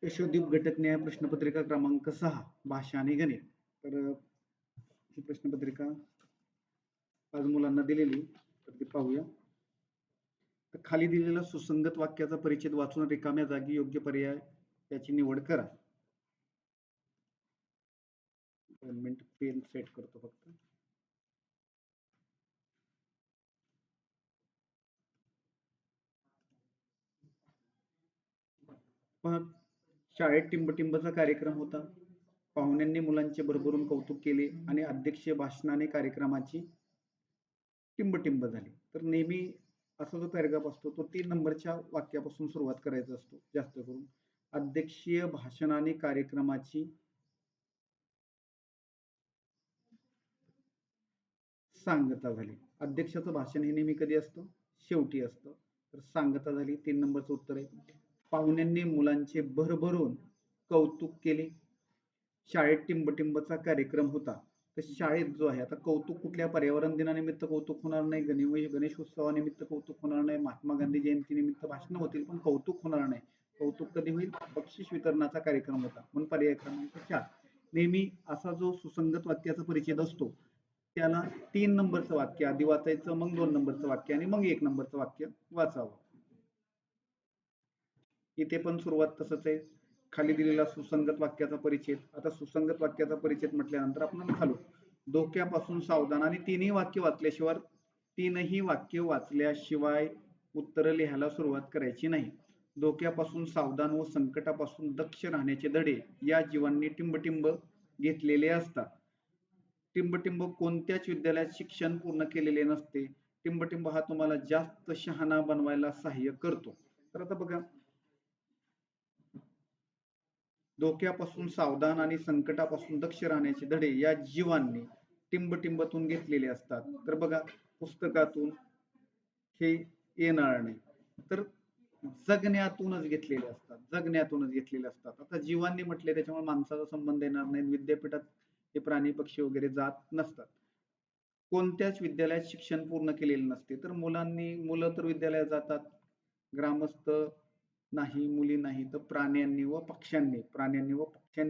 यशोदीप घटकन्याय प्रश्नपत्रिका क्रमांक 6 भाषा आणि गणित. तर ही प्रश्नपत्रिका आज मुलांना दिलेली, तर ती पाहूया. तर खाली दिलेला सुसंगत वाक्याचा परिच्छेद वाचून रिकाम्या जागी योग्य पर्याय याची निवड करा. 2 मिनिट पेन सेट करतो फक्त. पहा, शाळेत टिंबटिंबचा कार्यक्रम होता. पाहुण्यांनी मुलांचे भरभरून कौतुक केले आणि अध्यक्षीय भाषणाने कार्यक्रमाची टिंबटिंब झाली. तर नेहमी असा जो पॅराग्राफ असतो तो 3 नंबरच्या वाक्यापासून सुरुवात करायचा असतो जास्त करून. अध्यक्षीय भाषणाने कार्यक्रमाची सांगता झाली. अध्यक्षाचं भाषण हे नेहमी कधी असतं? शेवटी असतं. तर सांगता झाली. 3 नंबरचं उत्तर आहे. पाहुण्यांनी मुलांचे भरभरून कौतुक केले. शाळेत टिंबटिंबचा कार्यक्रम होता. तर शाळेत जो आहे, आता कौतुक कुठल्या पर्यावरण दिनानिमित्त कौतुक होणार नाही, गणेश उत्सवानिमित्त कौतुक होणार नाही, महात्मा गांधी जयंतीनिमित्त भाषण होतील, पण कौतुक होणार नाही. कौतुक कधी होईल? बक्षीस वितरणाचा कार्यक्रम होता. म्हणून पर्याय क्रमांक 4. नेहमी असा जो सुसंगत वाक्याचा परिच्छेद असतो त्याला 3 नंबरचं वाक्य आधी वाचायचं, मग 2 नंबरचं वाक्य आणि मग 1 नंबरचं वाक्य वाचावं. इथे पण सुरुवात तसंच आहे. खाली दिलेला सुसंगत वाक्याचा परिच्छेद. आता सुसंगत वाक्याचा परिच्छेद म्हटल्यानंतर आपण खालू धोक्यापासून सावधान आणि तीनही वाक्य वाचल्याशिवाय उत्तर लिहायला सुरुवात करायची नाही. धोक्यापासून सावधान व संकटापासून दक्ष राहण्याचे धडे या जीवांनी टिंबटिंब घेतलेले असतात. टिंबटिंब कोणत्याच विद्यालयात शिक्षण पूर्ण केलेले नसते. टिंबटिंब हा तुम्हाला जास्त शहाणा बनवायला सहाय्य करतो. तर आता बघा, धोक्यापासून सावधान आणि संकटापासून दक्ष राहण्याचे धडे या जीवांनी टिंबटिंबातून घेतलेले असतात. तर बघा, पुस्तकातून हे येणार नाही, तर जगण्यातूनच घेतलेले असतात. जगण्यातूनच घेतलेले असतात. आता जीवांनी म्हटले त्याच्यामुळे माणसाचा संबंध येणार नाही. विद्यापीठात हे प्राणी पक्षी वगैरे जात नसतात. कोणत्याच विद्यालयात शिक्षण पूर्ण केलेले नसते. तर मुलं तर विद्यालयात जातात. ग्रामस्थ नाही, मुली नाही, तर प्राण्यांनी व पक्ष्यांनी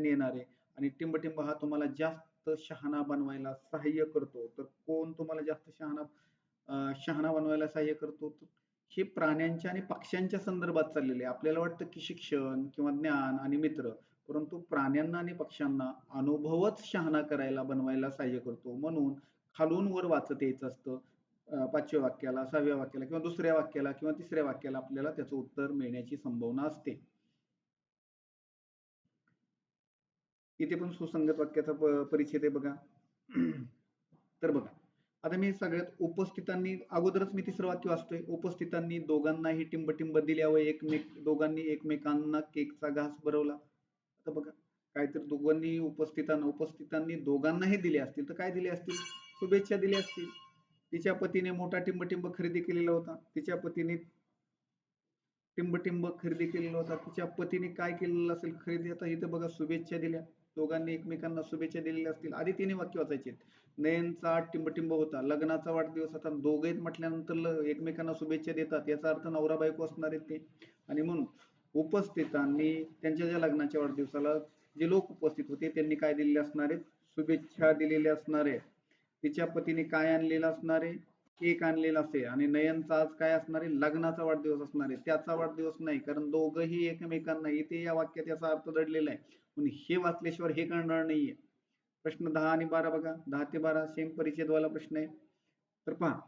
येणारे. आणि टिंबटिंब हा तुम्हाला जास्त शहाणा बनवायला सहाय्य करतो. तर कोण तुम्हाला जास्त शहाणा बनवायला सहाय्य करतो? तर हे प्राण्यांच्या आणि पक्ष्यांच्या संदर्भात चाललेले आहे. आपल्याला वाटतं की शिक्षण किंवा ज्ञान आणि मित्र, परंतु प्राण्यांना आणि पक्ष्यांना अनुभवच शहाणा करायला बनवायला सहाय्य करतो. म्हणून खालून वर वाचत यायचं असतं. 5व्या वाक्याला, 6व्या वाक्याला किंवा दुसऱ्या वाक्याला किंवा तिसऱ्या वाक्याला आपल्याला त्याचं उत्तर मिळण्याची संभावना असते. इथे पण सुसंगत वाक्याचा परिच्छेद आहे बघा. तर बघा, आता मी सगळ्यात उपस्थितांनी अगोदरच मी तिसरं वाक्य वाचतोय. उपस्थितांनी दोघांनाही टिंबटिंब दिल्यावर दोघांनी एकमेकांना केकचा घास भरवला. आता बघा, काहीतरी उपस्थितांनी दोघांनाही दिले असतील, तर काय दिले असतील? शुभेच्छा दिल्या असतील. तिच्या पतीने मोठा टिंबटिंब खरेदी केलेला होता. तिच्या पतीने टिंबटिंब खरेदी केलेला होता. तिच्या पतीने काय केलेलं असेल खरेदी? आता इथं बघा, शुभेच्छा दिल्या. दोघांनी एकमेकांना शुभेच्छा दिलेल्या असतील. आधी तिने वाक्य वाचायचे. नयनचा टिंबटिंब होता, लग्नाचा वाढदिवस. आता दोघे म्हटल्यानंतर एकमेकांना शुभेच्छा देतात, याचा अर्थ नवरा बायको असणार आहेत ते. आणि म्हणून उपस्थितांनी त्यांच्या ज्या लग्नाच्या वाढदिवसाला जे लोक उपस्थित होते त्यांनी काय दिलेले असणार आहेत? शुभेच्छा दिलेल्या असणार आहेत. तिच्या पतीने काय आणलेलं असणार आहे? केक आणलेला असेल. आणि नयनचा आज काय असणार आहे? लग्नाचा वाढदिवस असणार आहे. त्याचा वाढदिवस नाही, कारण दोघंही एकमेकांना, इथे या वाक्यात याचा अर्थ दडलेला आहे. म्हणून हे वाचल्याशिवाय हे कळणार नाहीये. प्रश्न 10 आणि 12 बघा. 10 ते 12 सेम परिच्छेदवाला प्रश्न आहे. तर पहा,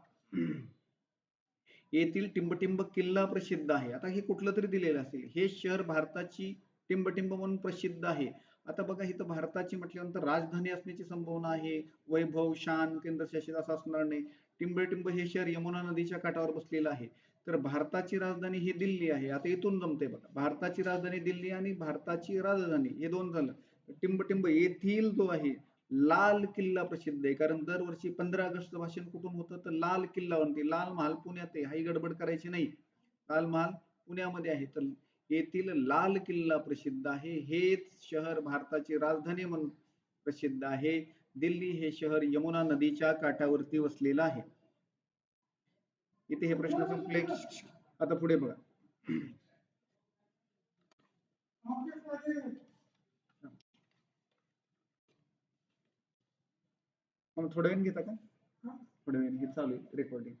येथील टिंबटिंब किल्ला प्रसिद्ध आहे. आता हे कुठलं तरी दिलेलं असेल. हे शहर भारताची टिंबटिंब म्हणून प्रसिद्ध आहे. आता बघा, इथं भारताची म्हटल्यानंतर राजधानी असण्याची संभावना आहे. वैभव, शान, केंद्रशासित असं असणार नाही. टिंबटिंब हे शहर यमुना नदीच्या काठावर बसलेलं आहे. तर भारताची राजधानी ही दिल्ली आहे. आता इथून जमते बघा, भारताची राजधानी दिल्ली आणि भारताची राजधानी हे दोन झालं. टिंबटिंब येथील जो आहे लाल किल्ला प्रसिद्ध आहे, कारण दरवर्षी 15 ऑगस्ट भाषण कुठून होतं? तर लाल किल्लावरती. लाल महाल पुण्यात आहे, हाही गडबड करायची नाही. लाल महाल पुण्यामध्ये आहे. तर येथील लाल किल्ला प्रसिद्ध आहे. हेच शहर भारताची राजधानी म्हणून प्रसिद्ध आहे. दिल्ली हे शहर यमुना नदीच्या काठावरती वसलेलं आहे. इथे हे प्रश्न संपले. आता पुढे बघा, मग थोड्या वेळ घेता का? थोड्या वेळ घेत, चालू आहे रेकॉर्डिंग.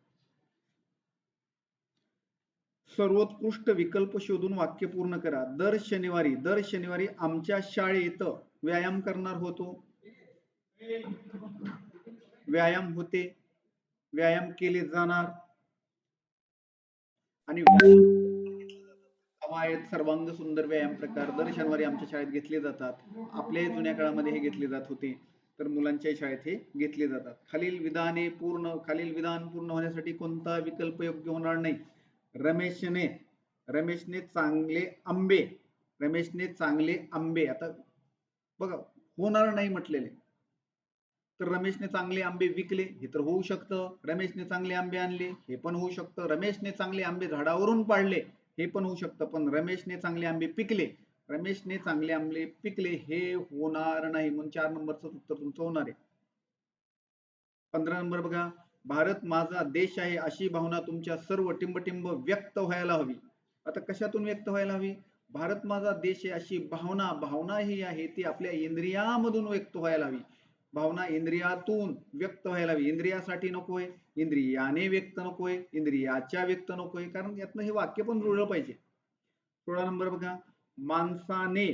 सर्वोत्कृष्ट विकल्प शोधून वाक्य पूर्ण करा. दर शनिवारी आमच्या शाळेत व्यायाम करणार होतो. व्यायाम होते, व्यायाम केले जाणार आणि कवायत सर्वांग सुंदर व्यायाम प्रकार दर शनिवारी आमच्या शाळेत घेतले जातात. आपल्या जुन्या काळामध्ये हे घेतले जात होते, तर मुलांच्या शाळेत हे घेतले जातात. खालील विधान पूर्ण होण्यासाठी कोणता विकल्प योग्य होणार नाही? रमेशने चांगले आंबे, आता बघा होणार नाही म्हटलेले, तर रमेशने चांगले आंबे विकले हे तर होऊ शकतं. रमेशने चांगले आंबे आणले हे पण होऊ शकतं. रमेशने चांगले आंबे झाडावरून पाडले हे पण होऊ शकतं. पण रमेशने चांगले आंबे पिकले हे होणार नाही, म्हणून 4 नंबरचं उत्तर तुमचं होणार आहे. 15 नंबर बघा. भारत माझा देश आहे अशी भावना तुमच्या सर्व टिंबटिंब व्यक्त व्हायला हवी. आता कशातून व्यक्त व्हायला हवी? भारत माझा देश आहे अशी भावना ही आहे ती आपल्या इंद्रियामधून व्यक्त व्हायला हवी. भावना इंद्रियातून व्यक्त व्हायला हवी. इंद्रियासाठी नकोय, इंद्रियाने व्यक्त नकोय, इंद्रियाच्या व्यक्त नकोय, कारण यातनं हे वाक्य पण जुळलं पाहिजे. 16 नंबर बघा. माणसाने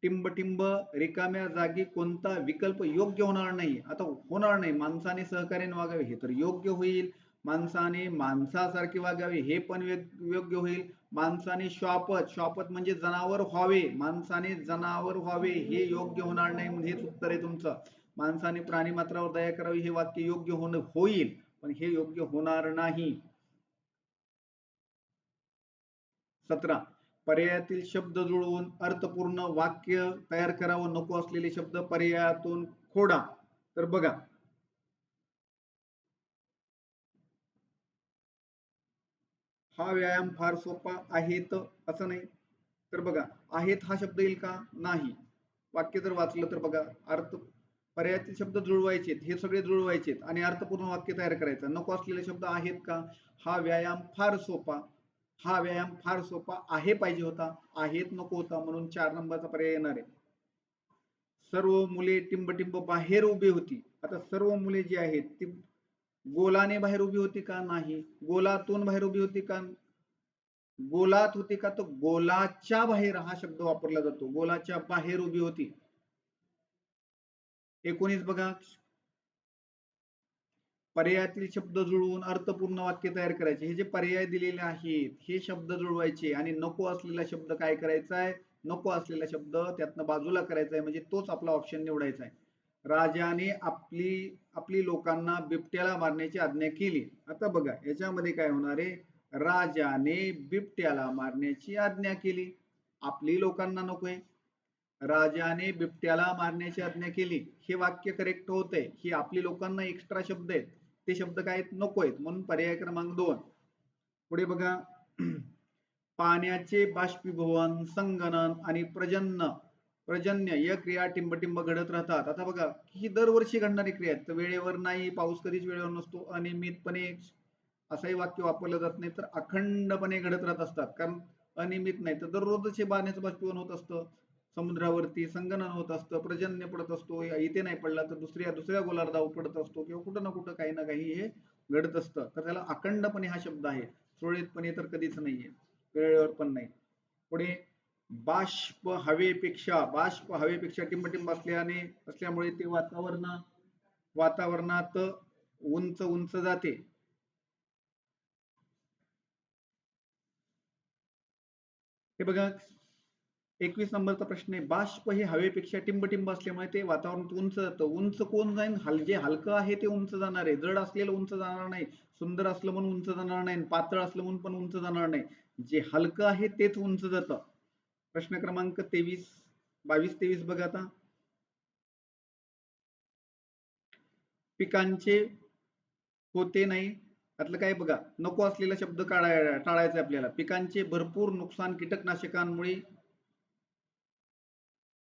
टिंबटिंब रिकाम्या जागी कोणता विकल्प योग्य होणार नाही? आता होणार नाही. माणसाने सहकार्याने वागावे हे तर योग्य होईल. माणसाने माणसासारखे वागावे हे पण योग्य होईल. माणसाने श्वापत म्हणजे जनावर व्हावे, माणसाने जनावर व्हावे हे योग्य होणार नाही, म्हणजे हेच उत्तर आहे तुमचं. माणसाने प्राणी मात्रावर दया करावी हे वाक्य योग्य होईल, पण हे योग्य होणार नाही. 17. पर्यायातील शब्द जुळवून अर्थपूर्ण वाक्य तयार करावं. नको असलेले शब्द पर्यायातून खोडा. तर बघा, हा व्यायाम फार सोपा आहेत असं नाही, तर बघा आहेत हा शब्द येईल का? नाही. वाक्य जर वाचलं तर बघा, अर्थ पर्यायातील शब्द जुळवायचे, हे सगळे जुळवायचे आणि अर्थपूर्ण वाक्य तयार करायचं. नको असलेले शब्द आहेत का? हा व्यायाम फार सोपा आहे पाहिजे होता, आहेत नको होता, म्हणून 4 नंबरचा पर्याय येणार आहे. सर्व मुले टिंबटिंब बाहेर उभी होती. आता सर्व मुले जी आहेत ती गोलाने बाहेर उभी होती का? नाही. गोलातून बाहेर उभी होती का? गोलात होती का? तर गोलाच्या बाहेर हा शब्द वापरला जातो. गोलाच्या बाहेर उभी होती. 19 बघा. पर्यायातील शब्द जुळवून अर्थपूर्ण वाक्य तयार करायचे. हे जे पर्याय दिलेले आहेत हे शब्द जुळवायचे आणि नको असलेला शब्द काय करायचा आहे? नको असलेला शब्द त्यातनं बाजूला करायचा आहे, म्हणजे तोच आपला ऑप्शन निवडायचा आहे. राजाने आपली लोकांना बिबट्याला मारण्याची आज्ञा केली. आता बघा याच्यामध्ये काय होणार आहे? राजाने बिबट्याला मारण्याची आज्ञा केली. आपली लोकांना नकोय, राजाने बिबट्याला मारण्याची आज्ञा केली, हे वाक्य करेक्ट होतंय. ही आपली लोकांना एक्स्ट्रा शब्द आहेत, ते शब्द काय नको आहेत, म्हणून पर्याय क्रमांक 2. पुढे बघा. पाण्याचे बाष्पीभवन, संगणन आणि प्रजन्य या क्रिया टिंबटिंब घडत राहतात. आता बघा ही दरवर्षी घडणारी क्रिया आहे, तर वेळेवर नाही, पाऊस कधीच वेळेवर नसतो, अनियमितपणे असंही वाक्य वापरलं जात नाही, तर अखंडपणे घडत राहत असतात. कारण अनियमित नाही तर दररोजच हे पाण्याचं बाष्पीभवन होत असतं, समुद्रावरती संगणन होत असतं, पर्जन्य पडत असतो, इथे नाही पडला तर दुसऱ्या गोलार्धावर पडत असतो, किंवा कुठं ना कुठं काही ना काही हे घडत असतं. तर त्याला अखंडपणे हा शब्द आहे, सुरळीतपणे तर कधीच नाहीये, वेळेवर पण नाही. पुढे बाष्प हवेपेक्षा टिंबटिंब असल्यामुळे ते वातावरणात उंच जाते. हे बघा 21 नंबरचा प्रश्न आहे. बाष्प हे हवेपेक्षा टिंबटिंब असल्यामुळे ते वातावरणात उंच जातं. उंच कोण जाईल? जे हलकं आहे ते उंच जाणार आहे, जड असलेलं उंच जाणार नाही. सुंदर असलं म्हणून उंच जाणार नाही, पातळ असलं म्हणून पण उंच जाणार नाही. जे हलकं आहे तेच उंच जातं. प्रश्न क्रमांक 22-23 बघा. आता पिकांचे होते नाही, त्यातलं काय बघा, नको असलेला शब्द टाळायचा आपल्याला. पिकांचे भरपूर नुकसान कीटकनाशकांमुळे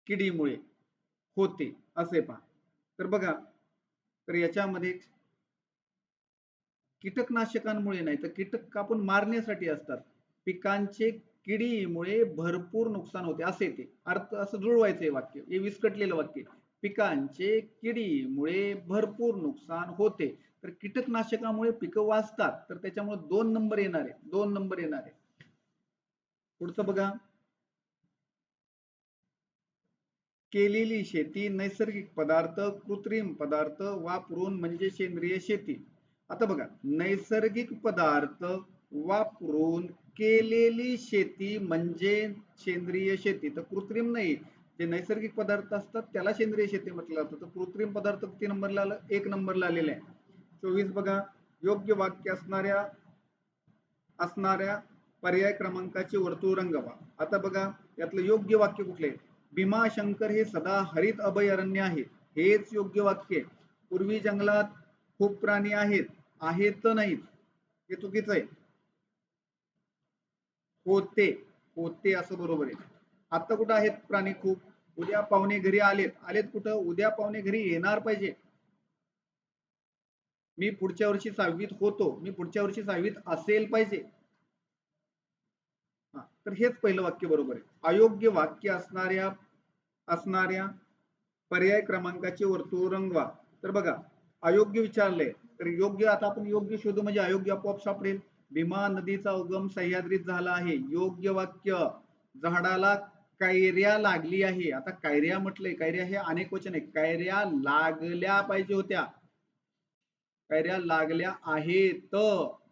किडीमुळे होते असे पहा. तर बघा, तर याच्यामध्ये कीटकनाशकांमुळे नाही, तर कीटक आपण मारण्यासाठी असतात. पिकांचे किडीमुळे भरपूर नुकसान होते असे ते अर्थ असं जुळवायचंय वाक्य हे विस्कटलेलं वाक्य पिकांचे किडीमुळे भरपूर नुकसान होते तर कीटकनाशकामुळे पिकं वाचतात तर त्याच्यामुळे 2 नंबर येणार आहे 2 नंबर येणार आहे पुढचं बघा केलेली शेती नैसर्गिक पदार्थ कृत्रिम पदार्थ वापरून म्हणजे सेंद्रिय शेती आता बघा नैसर्गिक पदार्थ वापरून केलेली शेती म्हणजे सेंद्रिय शेती तर कृत्रिम नाही जे नैसर्गिक पदार्थ असतात त्याला सेंद्रिय शेती म्हटलं जातं तर कृत्रिम पदार्थ किती नंबरला आलं 1 नंबरला आलेलं आहे 24 बघा योग्य वाक्य असणाऱ्या पर्याय क्रमांकाचे वर्तुळ रंगवा आता बघा यातलं योग्य वाक्य कुठले भीमाशंकर हे सदा हरित अभयारण्य आहे हेच योग्य वाक्य पूर्वी जंगलात खूप प्राणी आहेत नाहीत हे चुकीचं आहे होते असं बरोबर आहे आता कुठं आहेत प्राणी खूप उद्या पाहुणे घरी आलेत कुठं उद्या पाहुणे घरी येणार पाहिजे मी पुढच्या वर्षी 6वीत होतो मी पुढच्या वर्षी 6वीत असेल पाहिजे तर हेच पहिलं वाक्य बरोबर आहे अयोग्य वाक्य असणाऱ्या पर्याय क्रमांकाचे वर्तुळ रंगवा तर बघा अयोग्य विचारलंय तर योग्य आता आपण योग्य शोधू म्हणजे अयोग्य आपोआप सापडेल भीमा नदीचा उगम सह्याद्रीत झाला आहे योग्य वाक्य झाडाला कैऱ्या लागली आहे आता कैऱ्या म्हटलंय कैऱ्या हे अनेक वचन आहे कैऱ्या लागल्या पाहिजे होत्या कैऱ्या लागल्या आहेत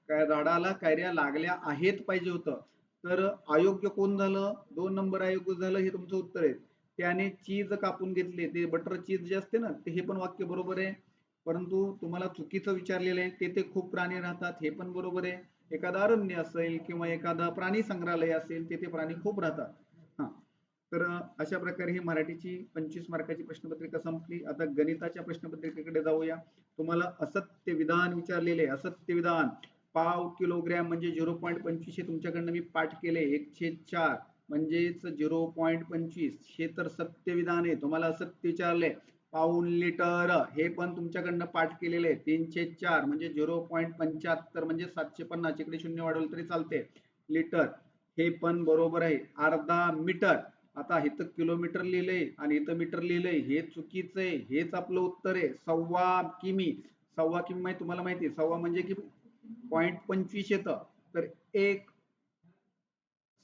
झाडाला कैऱ्या लागल्या आहेत पाहिजे होतं तर अयोग्य कोण झालं 2 नंबर अयोग्य झालं हे तुमचं उत्तर आहे त्याने चीज कापून घेतले ते बटर चीज जे असते ना ते हे पण वाक्य बरोबर आहे परंतु तुम्हाला चुकीचं विचारलेलं आहे ते खूप प्राणी राहतात हे पण बरोबर आहे एखादं अरण्य असेल किंवा एखादा प्राणी संग्रहालय असेल ते प्राणी खूप राहतात हा तर अशा प्रकारे ही मराठीची 25 मार्काची प्रश्नपत्रिका संपली आता गणिताच्या प्रश्नपत्रिकेकडे जाऊया तुम्हाला असत्य विधान विचारलेले असत्य विधान पाव किलोग्रॅम म्हणजे 0.25 हे तुमच्याकडनं मी पाठ केले 1/4 म्हणजेच 0.25 हे तर सत्य विधान आहे तुम्हाला असत्य विचारले पाऊण लिटर हे पण तुमच्याकडनं पाठ केलेले आहे 3/4 म्हणजे 0.75 म्हणजे 750 इकडे शून्य वाढवलं तरी चालते लिटर हे पण बरोबर आहे अर्धा मीटर आता इथं किलोमीटर लिहिलंय आणि इथं मीटर लिहिलंय हे चुकीचं आहे हेच आपलं उत्तर आहे सव्वा किमी माहिती तुम्हाला माहिती आहे सव्वा म्हणजे की 0.25 येतं तर एक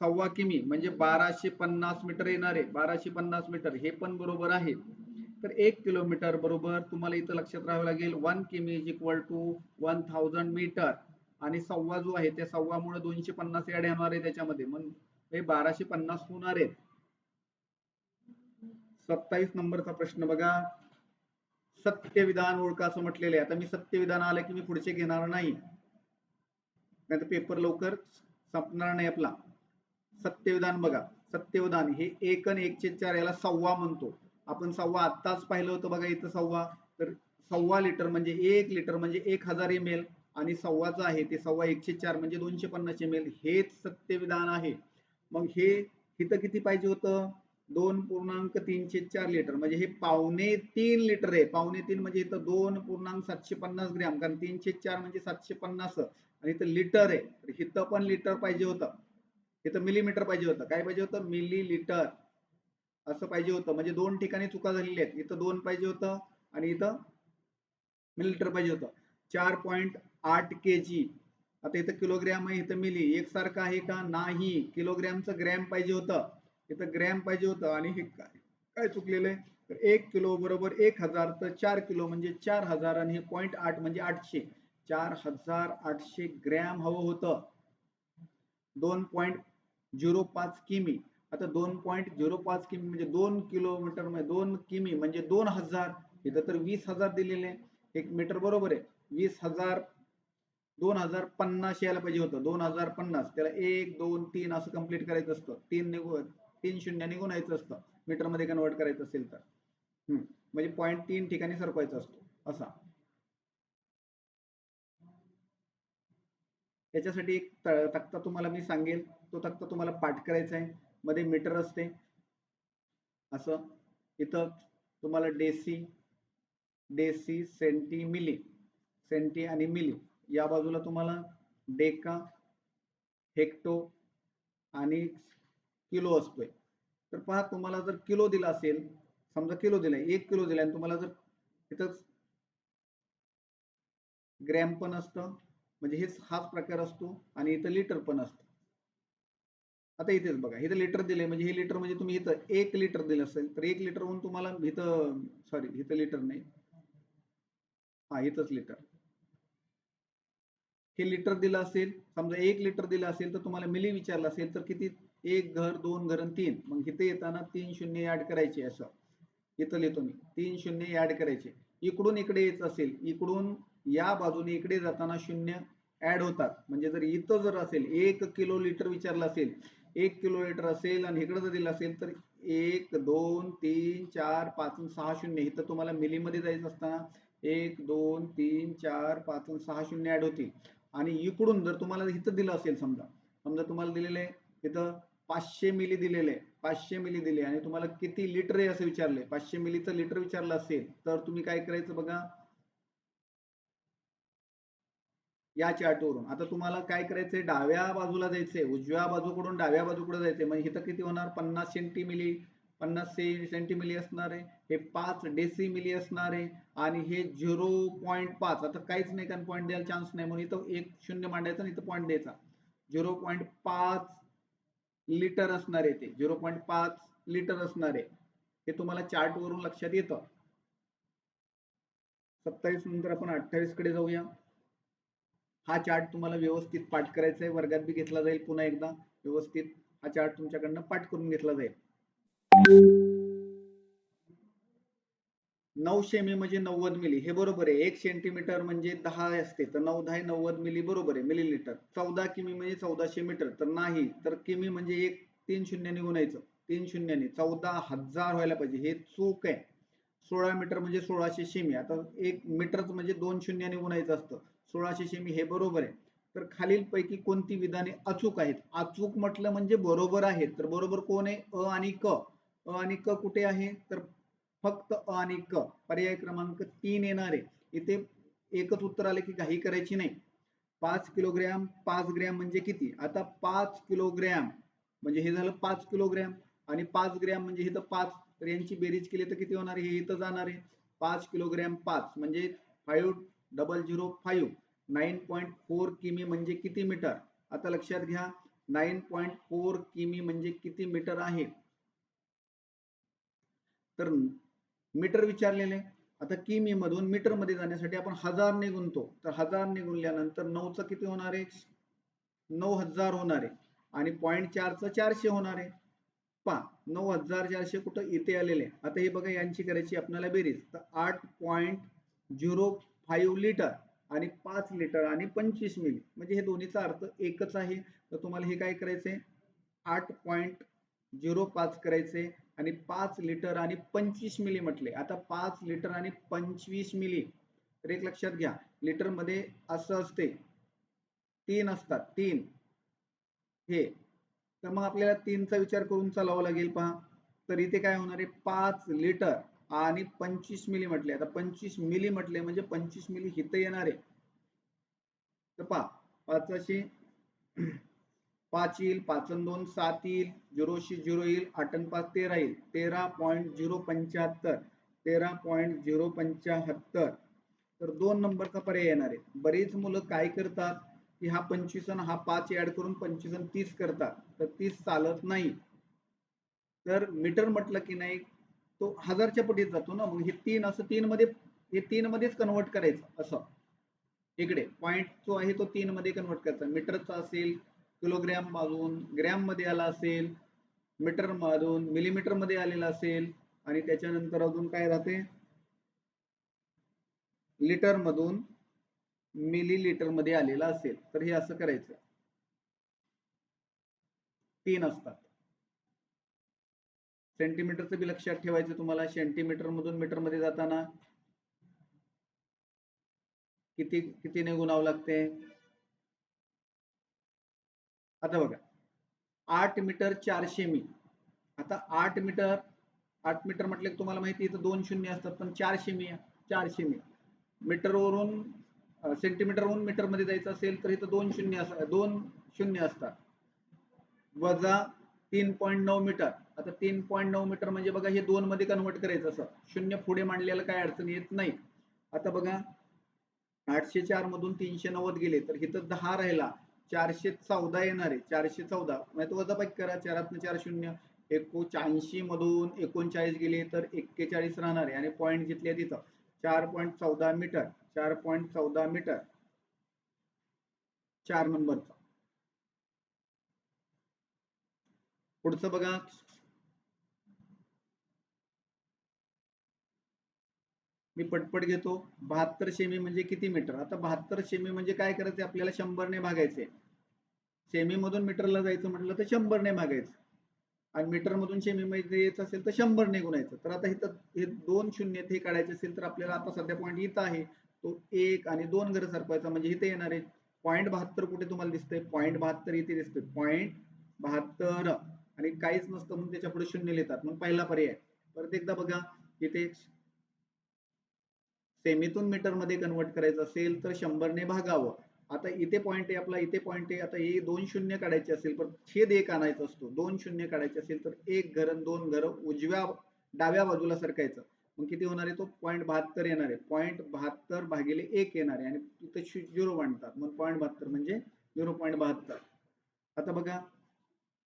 सव्वा किमी म्हणजे 1250 मीटर येणार आहे 1250 मीटर हे पण बरोबर आहे तर 1 किलोमीटर बरोबर तुम्हाला इथं लक्षात राहावं लागेल 1 किमी इज इक्वल टू 1000 मीटर आणि सव्वा जो आहे त्या सव्वामुळे 250 ऍड येणार आहे त्याच्यामध्ये मग हे 1250 होणार आहे 27 नंबरचा प्रश्न बघा सत्य विधान ओळखा असं म्हटलेलं आहे आता मी सत्य विधान आलं की मी पुढचे घेणार नाही तर पेपर लवकर संपणार नाही आपला सत्यविधान बघा सत्यविधान हे 1 आणि 1/4 याला सव्वा म्हणतो आपण सव्वा आत्ताच पाहिलं होतं बघा इथं सव्वा तर सव्वा लिटर म्हणजे 1 लिटर म्हणजे 1000 ml आणि सव्वाचं आहे ते सव्वा 1/4 म्हणजे 250 ml हेच सत्यविधान आहे मग हे इथं किती पाहिजे होतं 2.34 लिटर म्हणजे हे 2.5 लिटर आहे 2.5 म्हणजे इथं 2.750 ग्रॅम कारण 3/4 म्हणजे 750 आणि इथं लिटर आहे इथं पण लिटर पाहिजे होतं इथं मिलीमीटर पाहिजे होतं काय पाहिजे होतं मिली लिटर असं पाहिजे होतं म्हणजे 2 ठिकाणी चुका झालेल्या आहेत इथं 2 पाहिजे होतं आणि इथं मिलीलीटर पाहिजे होतं 4.8 kg आता इथं किलोग्रॅम आहे इथं मिली एकसारखं आहे का नाही किलोग्रॅमचं ग्रॅम पाहिजे होतं इथं ग्रॅम पाहिजे होतं आणि हे काय चुकलेलं आहे तर 1 किलो बरोबर 1000 तर 4 किलो म्हणजे 4000 आणि हे 0.8 म्हणजे 800 4800 ग्रॅम हवं होतं 2.05 किमी आता 2.05 किमी म्हणजे 2 किलोमीटर म्हणजे 2 किमी म्हणजे 2000 इथं तर 20,000 दिलेले एक मीटर बरोबर आहे 20,000 2050 यायला पाहिजे होतं 2050 त्याला 1 2 3 असं कंप्लीट करायचं असतं 3 शून्याने गुणायचं असतं मीटर मध्ये कन्वर्ट करायचं असेल तर म्हणजे 0.3 ठिकाणी सरकवायचा असतो असा त्याच्यासाठी एक तक्ता तुम्हाला मी सांगेल तो तक्ता तुम्हाला पाठ करायचा आहे मध्ये मीटर असते असं इथं तुम्हाला डेसी सेंटी मिली सेंटी आणि मिली या बाजूला तुम्हाला डेका हेक्टो आणि किलो असतोय. तर पहा, तुम्हाला जर किलो दिला असेल, समजा किलो दिलाय, 1 किलो दिलाय, आणि तुम्हाला जर इथं ग्रॅम पण असतं, म्हणजे हाच प्रकार असतो, आणि इथं लिटर पण असतं. आता इथेच बघा, इथं लिटर दिले, म्हणजे हे लिटर, म्हणजे तुम्ही इथं 1 लिटर दिलं असेल तर 1 लिटर होऊन तुम्हाला इथं, सॉरी इथं लिटर नाही, हा इथंच लिटर, हे लिटर दिलं असेल, समजा 1 लिटर दिलं असेल तर तुम्हाला मिली विचारलं असेल तर किती, 1 घर, 2 घर आणि 3, मग इथे येताना 3 शून्य ऍड करायचे. असं इथं लिहितो मी, 3 शून्य ऍड करायचे. इकडून इकडे यायचं असेल, इकडून या बाजूने इकडे जाताना शून्य ऍड होतात. म्हणजे जर इथं जर असेल 1 किलो लिटर विचारलं असेल, 1 किलो लिटर असेल आणि इकडे जर दिलं असेल तर 1 2 3 4 5 6 शून्य, इथं तुम्हाला मिलीमध्ये जायचं असताना 1 2 3 4 5 6 शून्य ऍड होतील. आणि इकडून जर तुम्हाला इथं दिलं असेल, समजा समजा तुम्हाला दिलेलं आहे इथं 500 मिली दिलेले आहे, 500 मिली दिले, आणि तुम्हाला किती लिटर आहे असं विचारलंय, 500 मिलीचं लिटर विचारलं असेल तर तुम्ही काय करायचं बघा, या चार्टवरून आता तुम्हाला काय करायचंय, डाव्या बाजूला जायचंय, उजव्या बाजूकडून डाव्या बाजूकडे जायचंय. म्हणजे इथं किती होणार, 50 सेंटीमिली, 50 सेंटीमिली असणार आहे, हे 5 डेसिमिली असणार आहे, आणि हे 0.5. आता काहीच नाही, कारण पॉईंट द्यायला चान्स नाही, म्हणून इथं एक शून्य मांडायचं आणि इथं पॉईंट द्यायचा. 0.5 लिटर असणार आहे, ते 0.5 लिटर असणार आहे. हे तुम्हाला चार्ट वरून लक्षात येतं. 27 नंतर आपण 28 कडे जाऊया. हा चार्ट तुम्हाला व्यवस्थित पाठ करायचा आहे, वर्गात बी घेतला जाईल, पुन्हा एकदा व्यवस्थित हा चार्ट तुमच्याकडनं पाठ करून घेतला जाईल. 9 सेमी म्हणजे 90 मिली, हे बरोबर आहे. 1 सेंटीमीटर म्हणजे 10 असते, तर 9 10 90 मिली, बरोबर आहे, मिलीलीटर. 14 किमी म्हणजे 1400 मीटर, तर नाही, तर किमी म्हणजे 3 शून्याने गुणायचं, 3 शून्याने 14,000 व्हायला पाहिजे, हे चूक आहे. 16 मीटर म्हणजे 1600 सेमी, आता 1 मीटरच म्हणजे 2 शून्याने गुणायचं असतं, 1600 सेमी, हे बरोबर आहे. तर खालील पैकी कोणती विधाने अचूक आहेत? अचूक म्हटलं म्हणजे बरोबर आहे, तर बरोबर कोण आहे, अ आणि क. अ आणि क कुठे आहे, तर फक्त अ आणि क, पर्याय क्रमांक 3 येणार आहे. इथे एकच उत्तर आले की घाई करायची नाही. 5 किलोग्रॅम, 5 ग्रॅम म्हणजे किती? आता 5 किलोग्रॅम म्हणजे हे झालं 5 किलोग्रॅम, आणि 5 ग्रॅम म्हणजे इथं 5, तर यांची बेरीज केली तर किती होणार आहे, हे इथं जाणार आहे. 5 किलोग्रॅम 5 म्हणजे 5005, 9.4 किमी म्हणजे किती मीटर? आता लक्षात घ्या, 9.4 किमी म्हणजे किती मीटर आहे, तर मीटर विचारलेले. आता किमी मधून मीटर मध्ये जाण्यासाठी आपण 1000 ने गुणतो, तर 1000 ने गुणल्यानंतर 9चं किती होणार आहे, 9000 होणार आहे, आणि 0.4चं 400 होणार आहे. पहा, 9400 कुठं इथे आलेले. आता हे बघा, यांची करायची आपल्याला बेरीज, तर 8.05 लिटर आणि 5 लिटर आणि 25 मिली, म्हणजे हे दोन्हीचा अर्थ एकच आहे. तर तुम्हाला हे काय करायचंय, 8.05 करायचे, आणि 5 लिटर आणि 25 मिली म्हटले. आता 5 लिटर आणि 25 मिली, तर एक लक्षात घ्या, लिटर मध्ये असं असते, 3 असतात, 3 हे, तर मग आपल्याला 3चा विचार करून चालावं लागेल. पहा, तर इथे काय होणार आहे, 5 लिटर आणि 25 मिली म्हटले. आता 25 मिली म्हटले म्हणजे 25 मिली इथं येणार आहे. तर पहा, 5शी 5 येईल, 5 आणि 2 7 येईल, 0शी 0 येईल, 8 आणि 5 13 येईल, 13.075, 13.075. तर 2 नंबरचा पर्याय येणार आहे. बरीच मुलं काय करतात की हा 25 आणि हा 5 ऍड करून 25 आणि 30 करतात, तर 30 चालत नाही. तर मीटर म्हटलं की नाही, तो 1000च्या पटीत जातो ना, मग हे 3 असं 3 मध्ये, हे 3 मध्येच कन्वर्ट करायचं. असं इकडे पॉइंट जो आहे तो 3 मध्ये कन्वर्ट करायचा. मीटरचा असेल, किलोग्रॅम मधून ग्रॅम मध्ये आला असेल, मीटर मधून मिलीमीटर मध्ये आलेला असेल, आणि त्याच्यानंतर अजून काय राहते, लिटर मधून मिलीलीटर मध्ये आलेला असेल, तर हे असं करायचं. 3 असतात. सेंटीमीटरचं बी लक्षात ठेवायचं तुम्हाला, सेंटीमीटर मधून मीटर मध्ये जाताना किती कितीने गुणावं लागते. आता बघा, 8 मीटर 400 मी, आता 8 मीटर, 8 मीटर म्हटले तुम्हाला माहिती आहे, इथं 2 शून्य असतात, पण 400 मी, 400 मी मीटरवरून सेंटीमीटरवरून मीटर मध्ये जायचं असेल तर इथं 2 शून्य 2 शून्य असतात. वजा 3.9 मीटर. आता 3.9 मीटर म्हणजे बघा हे 2 मध्ये कन्वर्ट करायचं असं, शून्य पुढे मांडलेलं काय अडचण येत नाही. आता बघा 804 मधून 390 गेले तर इथं 10 राहिला, 414 येणार आहे. 414 म्हणजे वजाबाकी करा, 4 4 शून्य, 81 मधून 39 गेले तर 41 राहणार आहे आणि पॉईंट घेतले तिथं 4.14 मीटर. 4.14 मीटर 4 नंबरचा. पुढचं बघा मी पटपट घेतो. 72 सेमी म्हणजे किती मीटर? आता 72 सेमी म्हणजे काय करायचं आपल्याला 100 ने भागायचे. सेमी मधून मीटरला जायचं म्हटलं तर 100 ने भागायचं आणि मीटर मधून सेमी मध्ये यायचं असेल तर 100 ने गुणायचं. तर आता इथं हे 2 शून्य हे काढायचे असेल तर आपल्याला आता सध्या पॉईंट इथं आहे तो 1 आणि 2 घर सरकवायचा म्हणजे इथे येणार आहे. पॉईंट 72 कुठे तुम्हाला दिसतंय? पॉईंट 72 इथे दिसतंय. पॉईंट 72 आणि काहीच नसतं म्हणून त्याच्या पुढे शून्य लिहितात. मग पहिला पर्याय. परत एकदा बघा इथे सेमीतून मीटर मध्ये कन्वर्ट करायचं असेल तर 100 ने भागावं. आता इथे पॉईंट आहे आपला, इथे पॉईंट आहे. आता हे 2 शून्य काढायचे असेल तर छेद 1 आणायचा असतो. 2 शून्य काढायचे असेल तर 1 घर 2 घर उजव्या डाव्या बाजूला सरकायचं. मग किती होणार आहे? तो पॉईंट 72 येणार आहे. पॉईंट 72 भागिले 1 येणार आहे आणि तिथे 0 मांडतात. मग पॉईंट 72 म्हणजे 0.72. आता बघा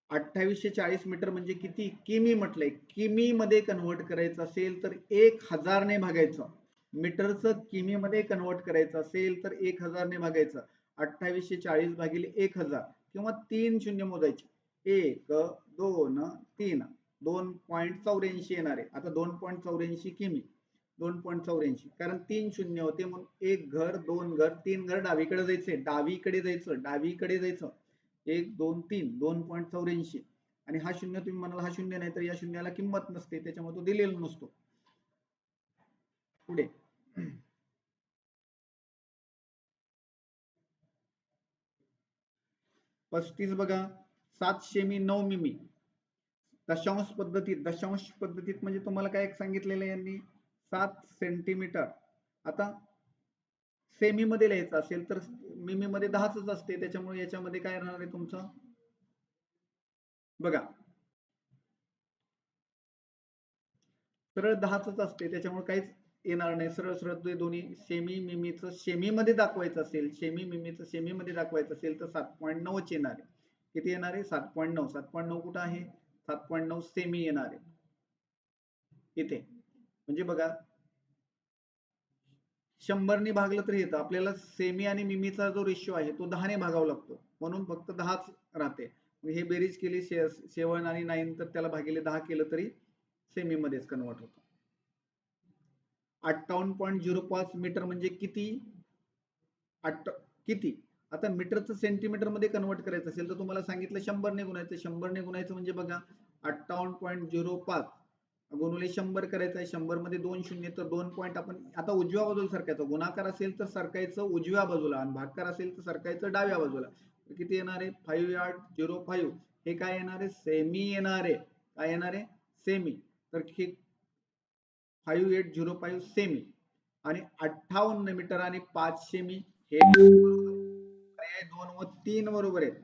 2840 मीटर म्हणजे किती? किमी म्हटलंय. किमी मध्ये कन्वर्ट करायचं असेल तर 1000 ने भागायचं. मीटरचं किमी मध्ये कन्वर्ट करायचं असेल तर 1000 ने भागायचं. 2840 भागिले 1000 किंवा 3 शून्य मोजायचे. 1 2 3 2.84 येणार आहे. आता 2.84 किमी 2.84 कारण 3 शून्य होते म्हणून 1 घर 2 घर 3 घर डावीकडे जायचे. डावीकडे जायचं. डावीकडे जायचं. 1 2 3 2.84 आणि हा शून्य तुम्ही म्हणाल हा शून्य नाही तर या शून्याला किंमत नसते त्याच्यामुळे तो दिलेला नसतो. पुढे 35 बघा 7 सेमी 9 मिमी दशांश पद्धतीत म्हणजे तुम्हाला काय सांगितलेलं यांनी 7 सेंटीमीटर. आता सेमी मध्ये लिहायचं असेल तर मिमी मध्ये 10च असते त्याच्यामुळे याच्यामध्ये काय राहणार आहे तुमचं बघा सरळ 10च असते त्याच्यामुळे काहीच येणार नाही. सरळ सरळ ते दोन्ही सेमी मिमीचं सेमी मध्ये दाखवायचं असेल सेमी मिमीचं सेमी मध्ये दाखवायचं असेल तर 7.9 येणार आहे. किती येणार आहे? 7.9. 7.9 कुठं आहे? 7.9 सेमी येणार आहे इथे. म्हणजे बघा 100 ने भागलं तरी येतं. आपल्याला सेमी आणि मिमीचा जो रेशिओ आहे तो 10 ने भागावा लागतो म्हणून फक्त 10च राहते. हे बेरीज केली 7 आणि 9 तर त्याला भागिले 10 केलं तरी सेमी मध्येच कन्वर्ट होतं. 58.05 मीटर म्हणजे किती? किती? आता मीटरचं सेंटीमीटर मध्ये कन्वर्ट करायचं असेल तर तुम्हाला सांगितलं 100 ने गुणायचं. 100 ने गुणायचं म्हणजे बघा 58.05 गुणुले 100 करायचं आहे. 100 मध्ये 2 शून्य तर 2 पॉईंट आपण आता उजव्या बाजूला सरकायचं. गुणाकार असेल तर सरकायचं उजव्या बाजूला आणि भागाकार असेल तर सरकायचं डाव्या बाजूला. किती येणार आहे? 5805. हे काय येणार आहे? सेमी येणार आहे. काय येणार आहे? सेमी. तर हे 5805 सेमी आणि 58 मीटर आणि 5 सेमी हे पर्याय 2 व 3 बरोबर आहेत.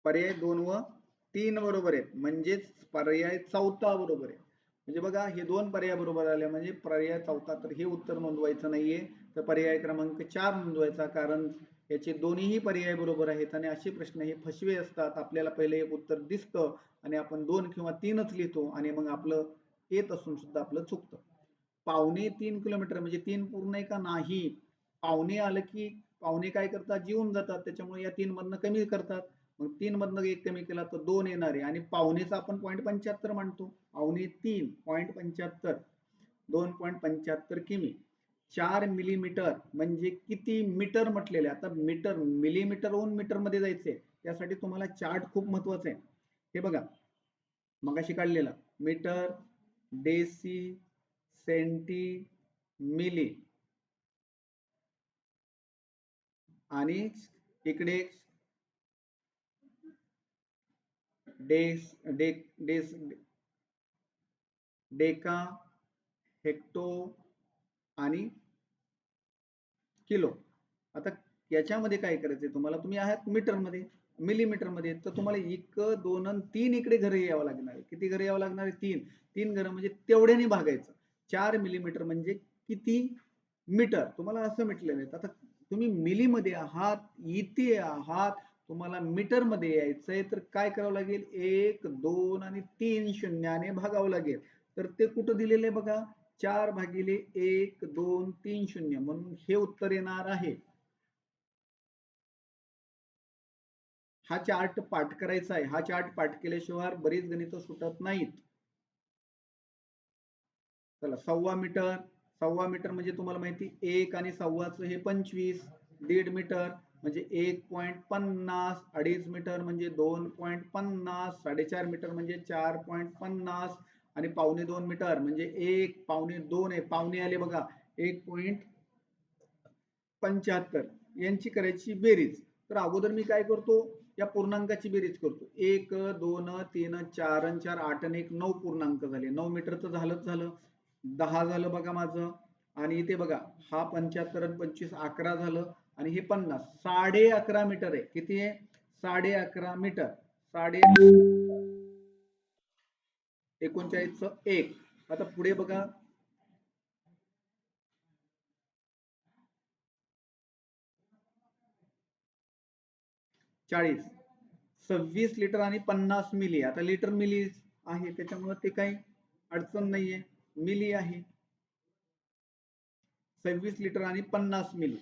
पर्याय 2 व 3 बरोबर आहेत म्हणजेच पर्याय चौथा बरोबर आहे. म्हणजे बघा हे दोन पर्याय बरोबर आले म्हणजे पर्याय चौथा. तर हे उत्तर नोंदवायचं नाहीये तर पर्याय क्रमांक 4 नोंदवायचा कारण याचे दोन्ही पर्याय बरोबर आहेत आणि असे प्रश्न हे फसवे असतात. आपल्याला पहिले एक उत्तर दिसतं आणि आपण 2 किंवा 3च लिहितो आणि मग आपलं येत असून सुद्धा आपलं चुकतं. 2.25 किलोमीटर म्हणजे 3 पूर्ण आहे का? नाही. पावणे आलं की पावणे काय करतात? जीवन जातात त्याच्यामुळे या 3 मधनं कमी करतात. मग 3 मधनं 1 कमी केला तर 2 येणार आहे आणि पावणेचा आपण 0.75 मानतो. 2.25 0.75 2.75 किमी. 4 मिलीमीटर म्हणजे किती मीटर म्हटलेले. आता मीटर मिलीमीटरहून मीटर मध्ये जायचंय त्यासाठी तुम्हाला चार्ट खूप महत्वाचा आहे. हे बघा मगाशी काढलेला मीटर डेसी सेंटी मिली आणि इकडे डेस डेस डेका हेक्टो आणि किलो. आता याच्यामध्ये काय करायचंय तुम्हाला, तुम्ही आहात मीटर मध्ये, मिलीमीटर मध्ये, तर तुम्हाला 1 2 आणि 3 इकडे घरं यावं लागणार आहे. किती घरं यावं लागणार आहे? 3 घरं म्हणजे तेवढ्याने भागायचं. 4 मिलीमीटर म्हणजे किती मीटर, तुम्हाला असं म्हटलेलं आहे. आता तुम्ही मिलीमध्ये आहात, इथे आहात, तुम्हाला मीटर मध्ये यायचंय, तर काय करावं लागेल? 1 2 आणि 3 शून्याने भागावं लागेल. तर ते कुठं दिलेलं आहे बघा, 4 भागिले 1 2 3 शून्य, म्हणून हे उत्तर येणार आहे. हा चार्ट पाठ करायचा आहे. हा चार्ट पाठ केल्याशिवाय बरीच गणित सुटत नाहीत. चला, सव्वा मीटर म्हणजे तुम्हाला माहिती, 1 आणि सव्वाचं हे 25, 1.5 मीटर म्हणजे 1.50, 2.5 मीटर म्हणजे 2.50, 4.5 मीटर म्हणजे 4.50 आणि 1.25 मीटर म्हणजे 1 1.25 आहे, पावणे आले बघा, 1.75 यांची करायची बेरीज. तर अगोदर मी काय करतो, या पूर्णांकाची बेरीज करतो. 1 2 3 4 आणि 4 8 आणि 1 9 पूर्णांक झाले. 9 मीटरचं झालंच झालं. 10 झालं बघा माझं. आणि इथे बघा, हा 75 आणि 25 11 झालं आणि हे 50, 11.5 मीटर आहे. किती आहे? 11.5 मीटर. 39चं 1. आता पुढे बघा, 40, 26 लिटर आणि 50 मिली. आता लिटर मिली आहे त्याच्यामुळे ते काही अडचण नाहीये, मिली आहे. 26 लिटर आणि 50 मिली.